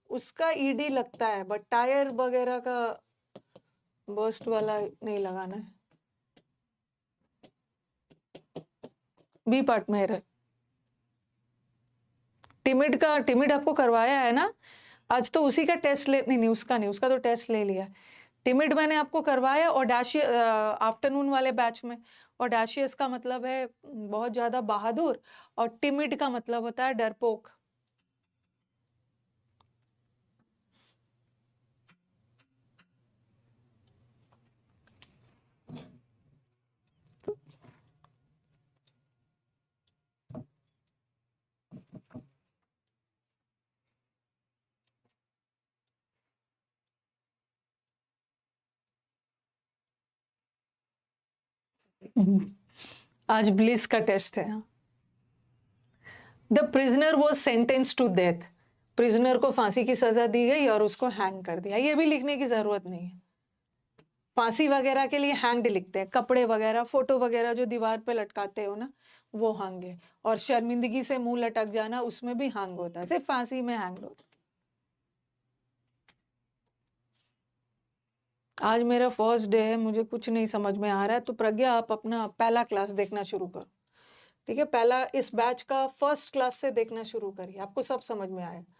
उसका ईडी लगता है, बट टायर वगैरह का बर्स्ट वाला नहीं लगाना है। बी पार्ट में एरर। टिमिड आपको करवाया है ना आज, तो उसी का टेस्ट नहीं, उसका तो टेस्ट ले लिया। टिमिड मैंने आपको करवाया, ऑडेशियस आफ्टरनून वाले बैच में। ऑडेशियस का मतलब है बहुत ज्यादा बहादुर, और टिमिड का मतलब होता है डरपोक। आज ब्लिस का टेस्ट है। The prisoner was sentence to death, prisoner को फांसी की सजा दी गई और उसको हैंग कर दिया। ये भी लिखने की जरूरत नहीं है। फांसी वगैरह के लिए हैंग्ड लिखते हैं, कपड़े वगैरह, फोटो वगैरह जो दीवार पे लटकाते हो ना, वो हैंग है। और शर्मिंदगी से मुंह लटक जाना, उसमें भी हैंग होता है, सिर्फ फांसी में हैंग होता है। आज मेरा फर्स्ट डे है, मुझे कुछ नहीं समझ में आ रहा है, तो प्रज्ञा आप अपना पहला क्लास देखना शुरू करो, ठीक है? पहला इस बैच का फर्स्ट क्लास से देखना शुरू करिए, आपको सब समझ में आएगा।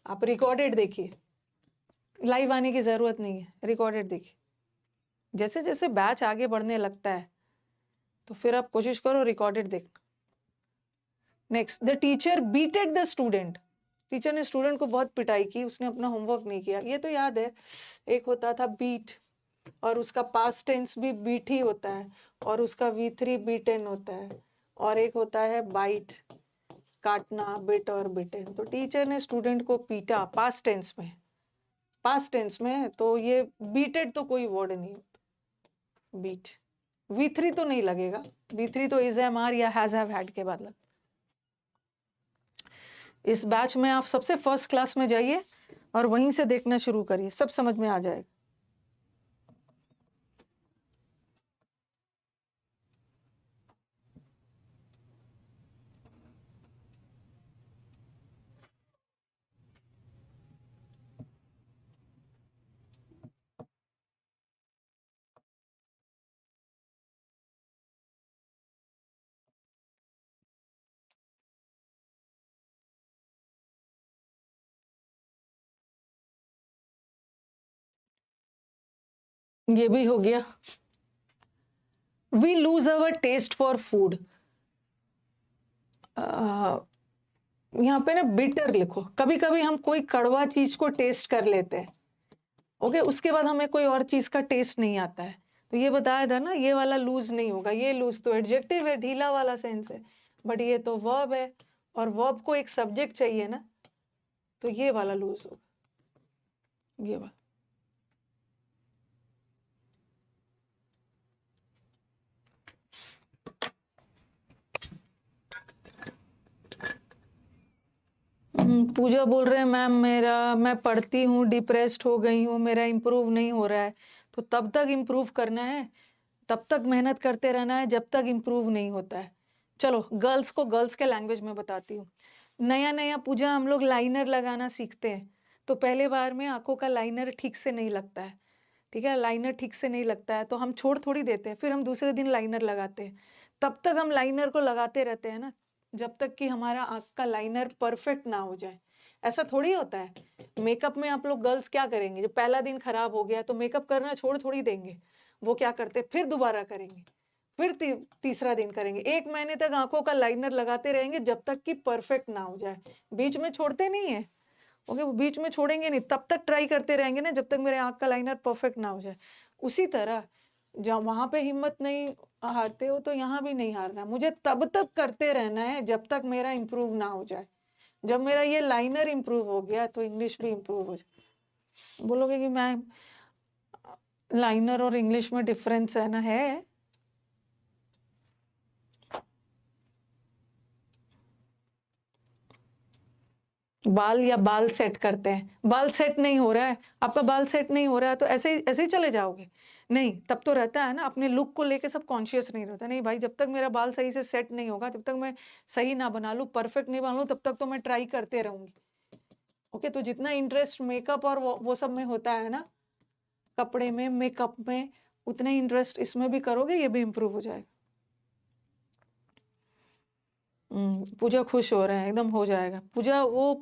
आप रिकॉर्डेड देखिए, लाइव आने की जरूरत नहीं है, रिकॉर्डेड देखिए। जैसे जैसे बैच आगे बढ़ने लगता है तो फिर आप कोशिश करो रिकॉर्डेड देखना। Next, the teacher beated the student, teacher ने स्टूडेंट को बहुत पिटाई की, उसने अपना होमवर्क नहीं किया। ये तो याद है, एक होता था बीट, और उसका पास्ट टेंस भी बीट ही होता है, और उसका V3 बीटेन होता है, और एक होता है बाइट, काटना, बिट और बिटेन। तो टीचर ने स्टूडेंट को पीटा पास्ट टेंस में, पास्ट टेंस में, तो ये बीटेड तो कोई वर्ड नहीं होता, बीट। V3 तो नहीं लगेगा, V3 तो इज एम आर या हैज हैव हैड के बाद लग। इस बैच में आप सबसे फर्स्ट क्लास में जाइए और वहीं से देखना शुरू करिए, सब समझ में आ जाएगा। ये भी हो गया। We lose our taste for food, यहाँ पे ना बिटर लिखो। कभी कभी हम कोई कड़वा चीज को टेस्ट कर लेते हैं, ओके, उसके बाद हमें कोई और चीज का टेस्ट नहीं आता है, तो ये बताया था ना, ये वाला लूज नहीं होगा। ये लूज तो एडजेक्टिव है, ढीला वाला सेंस है, बट ये तो वर्ब है, और वर्ब को एक सब्जेक्ट चाहिए ना, तो ये वाला लूज होगा, ये वाला। पूजा बोल रहे हैं मैम, मैं पढ़ती हूँ, डिप्रेस्ड हो गई हूँ, मेरा इम्प्रूव नहीं हो रहा है। तो तब तक इम्प्रूव करना है, तब तक मेहनत करते रहना है जब तक इम्प्रूव नहीं होता है। चलो गर्ल्स को गर्ल्स के लैंग्वेज में बताती हूँ। नया नया पूजा हम लोग लाइनर लगाना सीखते हैं, तो पहले बार में आंखों का लाइनर ठीक से नहीं लगता है, ठीक है, लाइनर ठीक से नहीं लगता है तो हम छोड़ थोड़ी देते हैं, फिर हम दूसरे दिन लाइनर लगाते हैं। तब तक हम लाइनर को लगाते रहते हैं ना, जब तक कि हमारा आंख का लाइनर परफेक्ट ना हो जाए। ऐसा थोड़ी होता है। मेकअप में आप लोग गर्ल्स क्या करेंगे, जब पहला दिन खराब हो गया तो मेकअप करना छोड़ थोड़ी देंगे। वो क्या करते, फिर दोबारा करेंगे, फिर तीसरा दिन करेंगे। 1 महीने तक आंखों का लाइनर लगाते रहेंगे जब तक कि परफेक्ट ना हो जाए। बीच में छोड़ते नहीं है, ओके, वो बीच में छोड़ेंगे नहीं, तब तक ट्राई करते रहेंगे ना जब तक मेरे आंख का लाइनर परफेक्ट ना हो जाए। उसी तरह जहाँ वहां पे हिम्मत नहीं हारते हो तो यहाँ भी नहीं हारना। मुझे तब तक करते रहना है जब तक मेरा इम्प्रूव ना हो जाए। जब मेरा ये लाइनर इम्प्रूव हो गया तो इंग्लिश भी इम्प्रूव हो जाए। बोलोगे कि मैम लाइनर और इंग्लिश में डिफरेंस है ना, है। बाल या बाल सेट करते हैं, बाल सेट नहीं हो रहा है, आपका बाल सेट नहीं हो रहा है तो ऐसे ही चले जाओगे? नहीं, तब तो रहता है ना, अपने लुक को लेके सब कॉन्शियस नहीं रहता। नहीं भाई, जब तक मेरा बाल सही से सेट नहीं होगा, जब तक मैं सही ना बना लूँ, परफेक्ट नहीं बना लूँ, तब तक तो मैं ट्राई करते रहूंगी। ओके, तो जितना इंटरेस्ट मेकअप और वो सब में होता है ना, कपड़े में, मेकअप में, उतना इंटरेस्ट इसमें भी करोगे, ये भी इम्प्रूव हो जाएगा। पूजा खुश हो रहे हैं, एकदम हो जाएगा।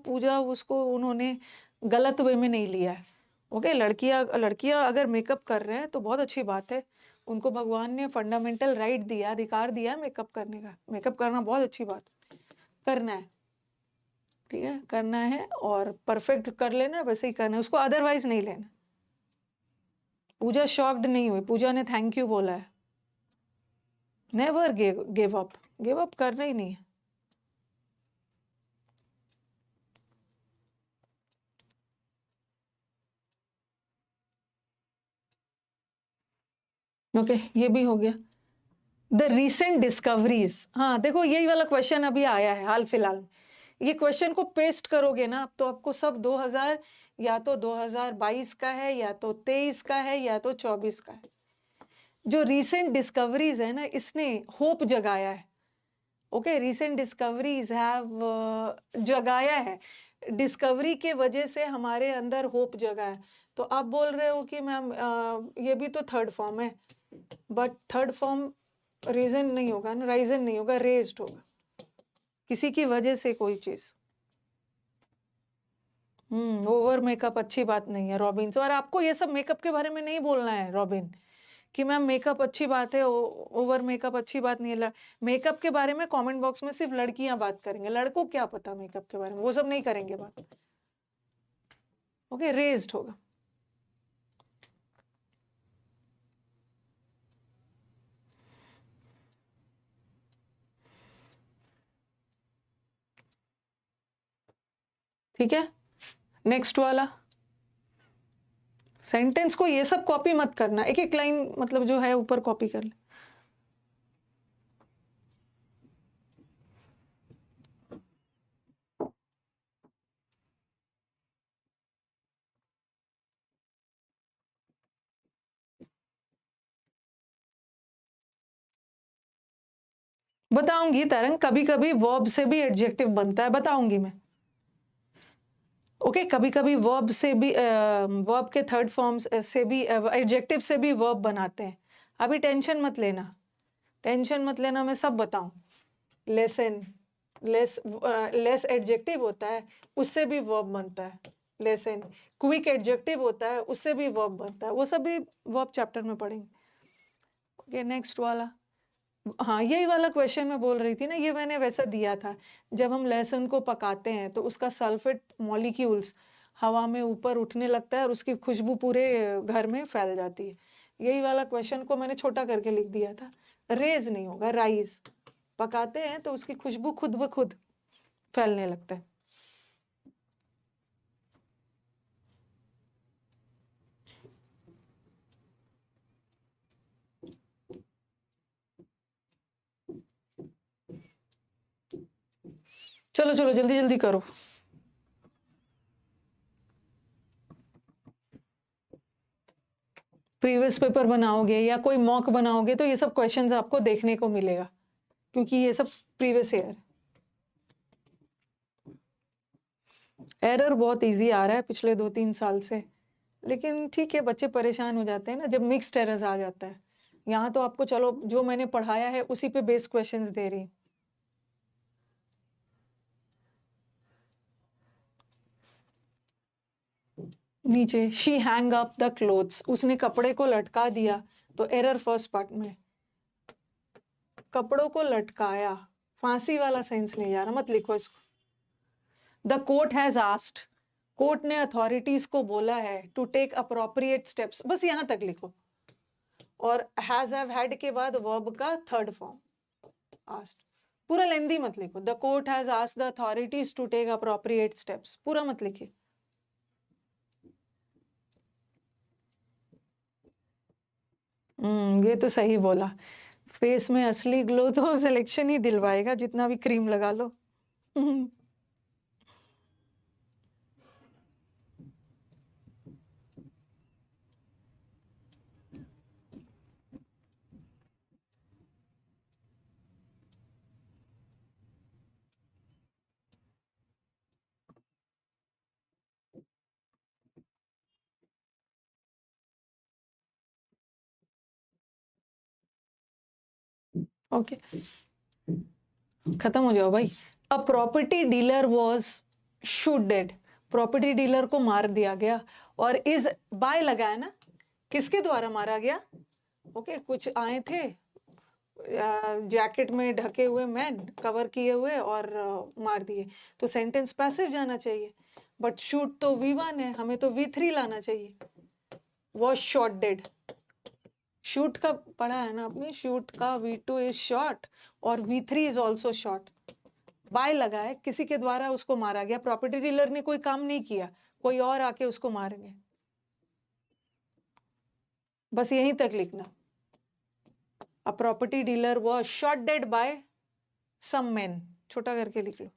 पूजा उसको उन्होंने गलत वे में नहीं लिया है। ओके, लड़कियां अगर मेकअप कर रहे हैं तो बहुत अच्छी बात है, उनको भगवान ने फंडामेंटल राइट दिया, अधिकार दिया मेकअप करने का। मेकअप करना बहुत अच्छी बात, करना है, ठीक है, करना है और परफेक्ट कर लेना, वैसे ही करना है उसको, अदरवाइज नहीं लेना। पूजा शॉक्ड नहीं हुई, पूजा ने थैंक यू बोला है। नेवर गिव अप करना ही नहीं है। ओके, ये भी हो गया। द रिसेंट डिस्कवरीज, हाँ देखो यही वाला क्वेश्चन अभी आया है हाल फिलहाल में। ये क्वेश्चन को पेस्ट करोगे ना तो आपको सब 2000 या तो 2022 का है, या तो 23 का है, या तो 24 का है। जो रिसेंट डिस्कवरीज है ना, इसने होप जगाया है। ओके, रिसेंट डिस्कवरीज हैव जगाया है, डिस्कवरी के वजह से हमारे अंदर होप जगा है। तो आप बोल रहे हो कि मैम ये भी तो थर्ड फॉर्म है, बट थर्ड फॉर्म रीजन नहीं होगा ना, राइजन नहीं होगा, रेज्ड होगा, किसी की वजह से कोई चीज। ओवर मेकअप अच्छी बात नहीं है रॉबिन। और आपको ये सब मेकअप के बारे में नहीं बोलना है रॉबिन, कि मैम मेकअप अच्छी बात है, ओवर मेकअप अच्छी बात नहीं है। मेकअप के बारे में कमेंट बॉक्स में सिर्फ लड़कियां बात करेंगे, लड़कों क्या पता मेकअप के बारे में, वो सब नहीं करेंगे बात। ओके, रेज्ड होगा। ठीक है, नेक्स्ट वाला सेंटेंस को ये सब कॉपी मत करना, एक एक लाइन मतलब जो है ऊपर कॉपी कर ले। बताऊंगी तरंग, कभी कभी वर्ब से भी एडजेक्टिव बनता है, बताऊंगी मैं। ओके, कभी कभी वर्ब से भी वर्ब के थर्ड फॉर्म्स से भी एडजेक्टिव से भी वर्ब बनाते हैं। अभी टेंशन मत लेना, टेंशन मत लेना, मैं सब बताऊं। लेसन, लेस एडजेक्टिव होता है, उससे भी वर्ब बनता है। लेसन, क्विक एडजेक्टिव होता है, उससे भी वर्ब बनता है। वो सब भी वर्ब चैप्टर में पढ़ेंगे। ओके, नेक्स्ट वाला। हाँ, यही वाला क्वेश्चन मैं बोल रही थी ना, ये मैंने वैसा दिया था। जब हम लहसुन को पकाते हैं तो उसका सल्फेट मॉलिक्यूल्स हवा में ऊपर उठने लगता है और उसकी खुशबू पूरे घर में फैल जाती है। यही वाला क्वेश्चन को मैंने छोटा करके लिख दिया था। रेज नहीं होगा, राइज। पकाते हैं तो उसकी खुशबू खुद ब खुद फैलने लगता है। चलो चलो जल्दी जल्दी करो। प्रीवियस पेपर बनाओगे या कोई मॉक बनाओगे तो ये सब क्वेश्चंस आपको देखने को मिलेगा, क्योंकि ये सब प्रीवियस ईयर। एरर बहुत इजी आ रहा है पिछले 2-3 साल से, लेकिन ठीक है, बच्चे परेशान हो जाते हैं ना जब मिक्स्ड एरर्स आ जाता है। यहाँ तो आपको चलो जो मैंने पढ़ाया है उसी पे बेस क्वेश्चंस दे रही। नीचे she hang up the clothes, उसने कपड़े को लटका दिया, तो एरर फर्स्ट पार्ट में कपड़ों को लटकाया, फांसी वाला सेंस नहीं जा रहा, मत लिखो इसको। The court has asked, court ने अथॉरिटीज को बोला है टू टेक अप्रोप्रिएट स्टेप्स, बस यहां तक लिखो। और हैज हैव हैड के बाद वर्ब का थर्ड फॉर्म आस्क्ड, पूरा लेंदी मत लिखो। The court has asked the authorities to take appropriate steps, पूरा मत लिखिए। ये तो सही बोला, फेस में असली ग्लो तो सिलेक्शन ही दिलवाएगा, जितना भी क्रीम लगा लो। ओके, खत्म हो जाओ भाई। अ property dealer was shooted, property dealer को मार दिया गया। और इज बाय लगाया ना, किसके द्वारा मारा गया? ओके, कुछ आए थे जैकेट में ढके हुए मैन, कवर किए हुए, और मार दिए, तो सेंटेंस पैसिव जाना चाहिए। बट शूट तो V1 है, हमें तो V3 लाना चाहिए। वॉज शॉट डेड, शूट का पढ़ा है ना आपने, शूट का V2 इज शॉट और V3 is also shot. Bye लगा है, किसी के द्वारा उसको मारा गया, प्रॉपर्टी डीलर ने कोई काम नहीं किया, कोई और आके उसको मारेंगे। बस यहीं तक लिखना। A property dealer was shot dead by some man, छोटा करके लिख लो।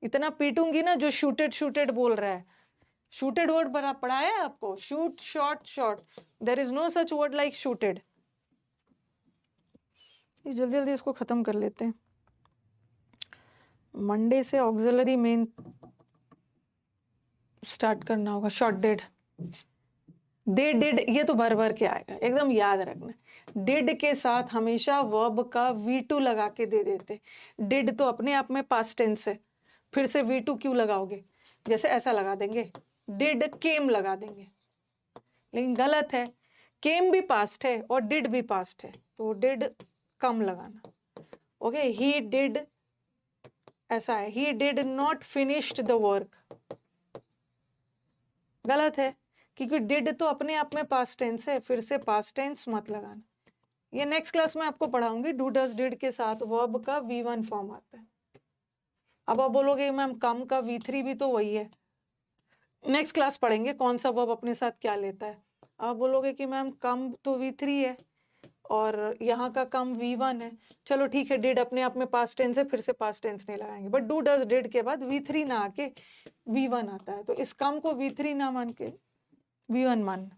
इतना पीटूंगी ना जो शूटेड शूटेड बोल रहा है। शूटेड वर्ड पढ़ा है आपको, shoot shot shot, there is no such word like shooted. जल्दी जल्दी इसको खत्म कर लेते हैं, मंडे से ऑक्सिलरी मेन स्टार्ट करना होगा। शॉट डेड, दे डिड, ये तो भर भर के आएगा, एकदम याद रखना। डिड के साथ हमेशा वर्ब का V2 लगा के दे देते। डिड तो अपने आप में पास्ट टेंस है, फिर से V2 क्यों लगाओगे? जैसे ऐसा लगा देंगे, डिड केम लगा देंगे, लेकिन गलत है। केम भी पास्ट है और डिड भी पास्ट है, तो डिड कम लगाना। ओके, ही डिड, ऐसा है, ही did not finished the work, गलत है, क्योंकि डिड तो अपने आप में पास्ट टेंस है, फिर से पास्ट टेंस मत लगाना। ये नेक्स्ट क्लास में आपको पढ़ाऊंगी, डू डज डिड के साथ वर्ब का V1 फॉर्म आता है। अब आप बोलोगे मैम कम का V3 भी तो वही है, नेक्स्ट क्लास पढ़ेंगे कौन सा वर्ब अपने साथ क्या लेता है। आप बोलोगे कि मैम कम तो V3 है और यहाँ का कम V1 है, चलो ठीक है, डिड अपने आप में पास्ट टेंस है, फिर से पास्ट टेंस नहीं लगाएंगे। बट डू डज डिड के बाद V3 ना आके V1 आता है, तो इस कम को V3 ना मान के V1 मान।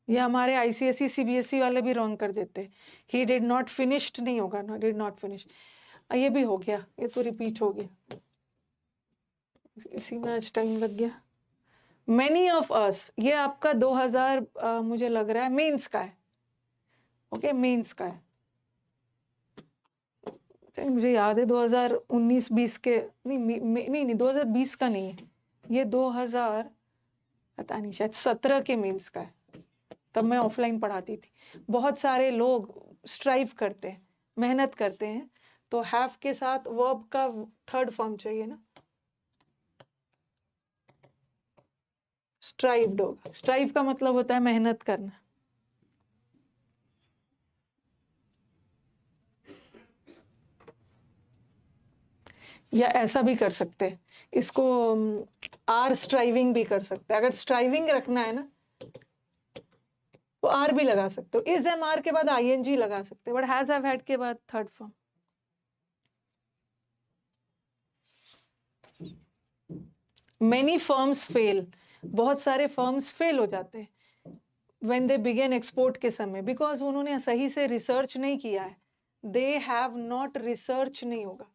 ये हमारे ICSE CBSE वाले भी रॉन्ग कर देते, ही डिड नॉट फिनिश्ड नहीं होगा ना, डिड नॉट फिनिश। ये भी हो गया, ये तो रिपीट हो गया, इसी में आज टाइम लग गया। Many of us, ये आपका 2000 मुझे लग रहा है मेंस का है। ओके, मेंस का है, मुझे याद है 2019-20 के, नहीं 2020 का नहीं है ये, 2000 पता नहीं शायद 17 के मेंस का है, तब मैं ऑफलाइन पढ़ाती थी। बहुत सारे लोग स्ट्राइव करते हैं, मेहनत करते हैं, तो हैव के साथ वर्ब का थर्ड फॉर्म चाहिए ना, स्ट्राइव्ड होगा। स्ट्राइव का मतलब होता है मेहनत करना। या ऐसा भी कर सकते हैं इसको, आर स्ट्राइविंग भी कर सकते हैं। अगर स्ट्राइविंग रखना है ना तो आर भी लगा सकते हो, इज एम आर के बाद ING लगा सकते हो, बट हैज हैव हैड के बाद third form. Many firms fail, बहुत सारे फर्म्स फेल हो जाते हैं व्हेन दे बिगेन एक्सपोर्ट के समय, बिकॉज उन्होंने सही से रिसर्च नहीं किया है, दे हैव नॉट रिसर्च नहीं होगा,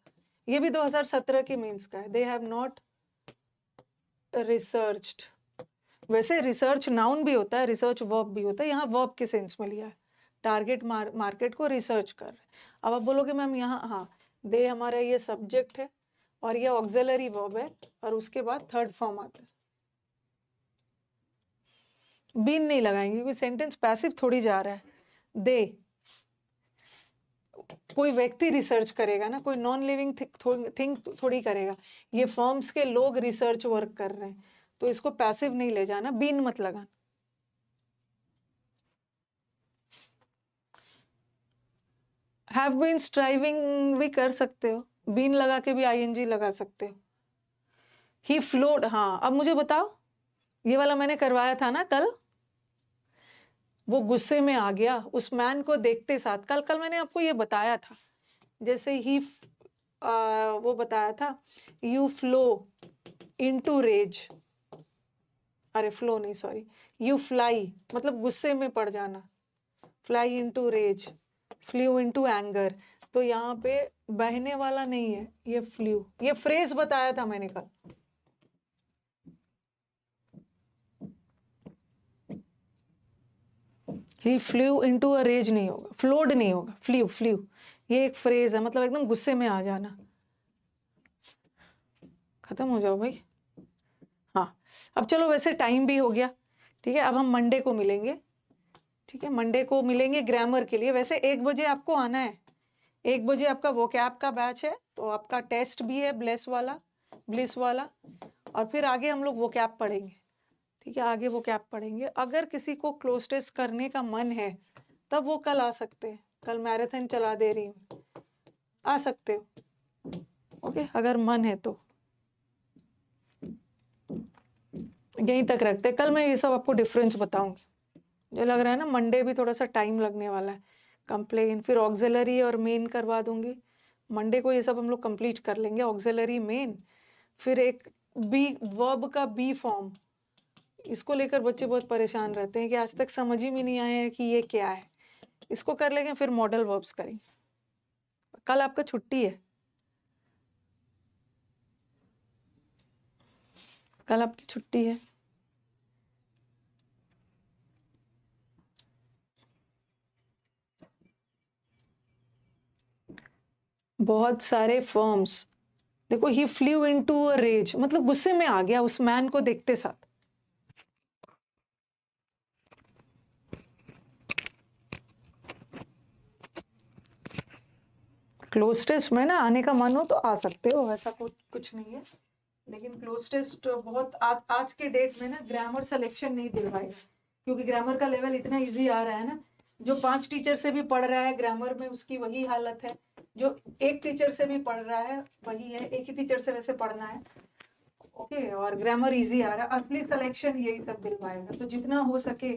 ये भी 2017 के मेंस का है, दे हैव नॉट रिसर्च्ड। वैसे रिसर्च नाउन भी होता है, रिसर्च वर्ब भी होता है, यहाँ वर्ब के सेंस में लिया है, टारगेट मार्केट को रिसर्च कर रहे हैं। अब आप बोलोगे मैम यहाँ, हाँ दे हमारा ये सब्जेक्ट है और ये ऑक्सिलरी वर्ब है और उसके बाद थर्ड फॉर्म आता है। बीन नहीं लगाएंगे क्योंकि सेंटेंस पैसिव थोड़ी जा रहा है। दे, कोई व्यक्ति रिसर्च करेगा ना, कोई नॉन लिविंग थिंग थोड़ी करेगा, ये फर्म्स के लोग रिसर्च वर्क कर रहे हैं, तो इसको पैसिव नहीं ले जाना, बीन मत लगाना। हैव बीन स्ट्राइविंग भी कर सकते हो, बीन लगा के भी आईएनजी लगा सकते हो। ही फ्लोड, हाँ अब मुझे बताओ, ये वाला मैंने करवाया था ना कल, वो गुस्से में आ गया उस मैन को देखते साथ, कल मैंने आपको ये बताया था, जैसे ही वो बताया था, यू फ्लो इनटू रेज, अरे फ्लो नहीं सॉरी, यू फ्लाई मतलब गुस्से में पड़ जाना, fly into rage, flew into anger, तो यहाँ पे बहने वाला नहीं है, ये फ्लू, ये फ्रेज बताया था मैंने कल। ही फ्लू इनटू अ रेज नहीं होगा, फ्लोड नहीं होगा, फ्लू, ये एक फ्रेज है, मतलब एकदम गुस्से में आ जाना। खत्म हो जाओ भाई। हाँ अब चलो, वैसे टाइम भी हो गया, ठीक है, अब हम मंडे को मिलेंगे, ठीक है, मंडे को मिलेंगे ग्रामर के लिए। वैसे 1 बजे आपको आना है, 1 बजे आपका वोकैब का बैच है, तो आपका टेस्ट भी है ब्लिस वाला, और फिर आगे हम लोग वोकैब पढ़ेंगे, ठीक है, आगे वोकैब पढ़ेंगे। अगर किसी को क्लोज टेस्ट करने का मन है तब वो कल आ सकते हैं, कल मैराथन चला दे रही हूँ, आ सकते हो, ओके, अगर मन है तो। यहीं तक रखते, कल मैं ये सब आपको डिफरेंस बताऊंगी। मुझे लग रहा है ना मंडे भी थोड़ा सा टाइम लगने वाला है, कंप्लेन फिर ऑक्सिलरी और मेन करवा दूंगी, मंडे को ये सब हम लोग कंप्लीट कर लेंगे, ऑक्सिलरी मेन, फिर एक बी वर्ब का बी फॉर्म, इसको लेकर बच्चे बहुत परेशान रहते हैं कि आज तक समझ ही में नहीं आया है कि ये क्या है, इसको कर लेंगे, फिर मॉडल वर्ब्स करेंगे। कल आपका छुट्टी है, कल आपकी छुट्टी है। बहुत सारे फॉर्म्स, देखो ही फ्लू इनटू अ रेज मतलब गुस्से में आ गया उस मैन को देखते साथ। क्लोज टेस्ट में ना आने का मन हो तो आ सकते हो, वैसा कुछ नहीं है, लेकिन क्लोज टेस्ट बहुत आज के डेट में ना ग्रामर सिलेक्शन नहीं दिलवाएगा, क्योंकि ग्रामर का लेवल इतना इजी आ रहा है ना, जो 5 टीचर से भी पढ़ रहा है ग्रामर में उसकी वही हालत है, जो 1 टीचर से भी पढ़ रहा है वही है, एक ही टीचर से वैसे पढ़ना है, ओके, और ग्रामर इजी आ रहा है, असली सिलेक्शन यही सब दिलवाएगा। तो जितना हो सके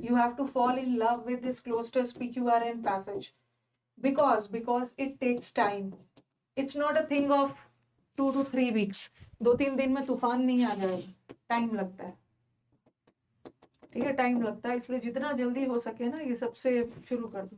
you have to fall in love with this cloze test PQRN passage, because it takes time, it's not a thing of 2 to 3 weeks, 2-3 दिन में तूफान नहीं आ जाएगा, टाइम लगता है, ठीक है, टाइम लगता है, इसलिए जितना जल्दी हो सके ना ये सबसे शुरू कर दो।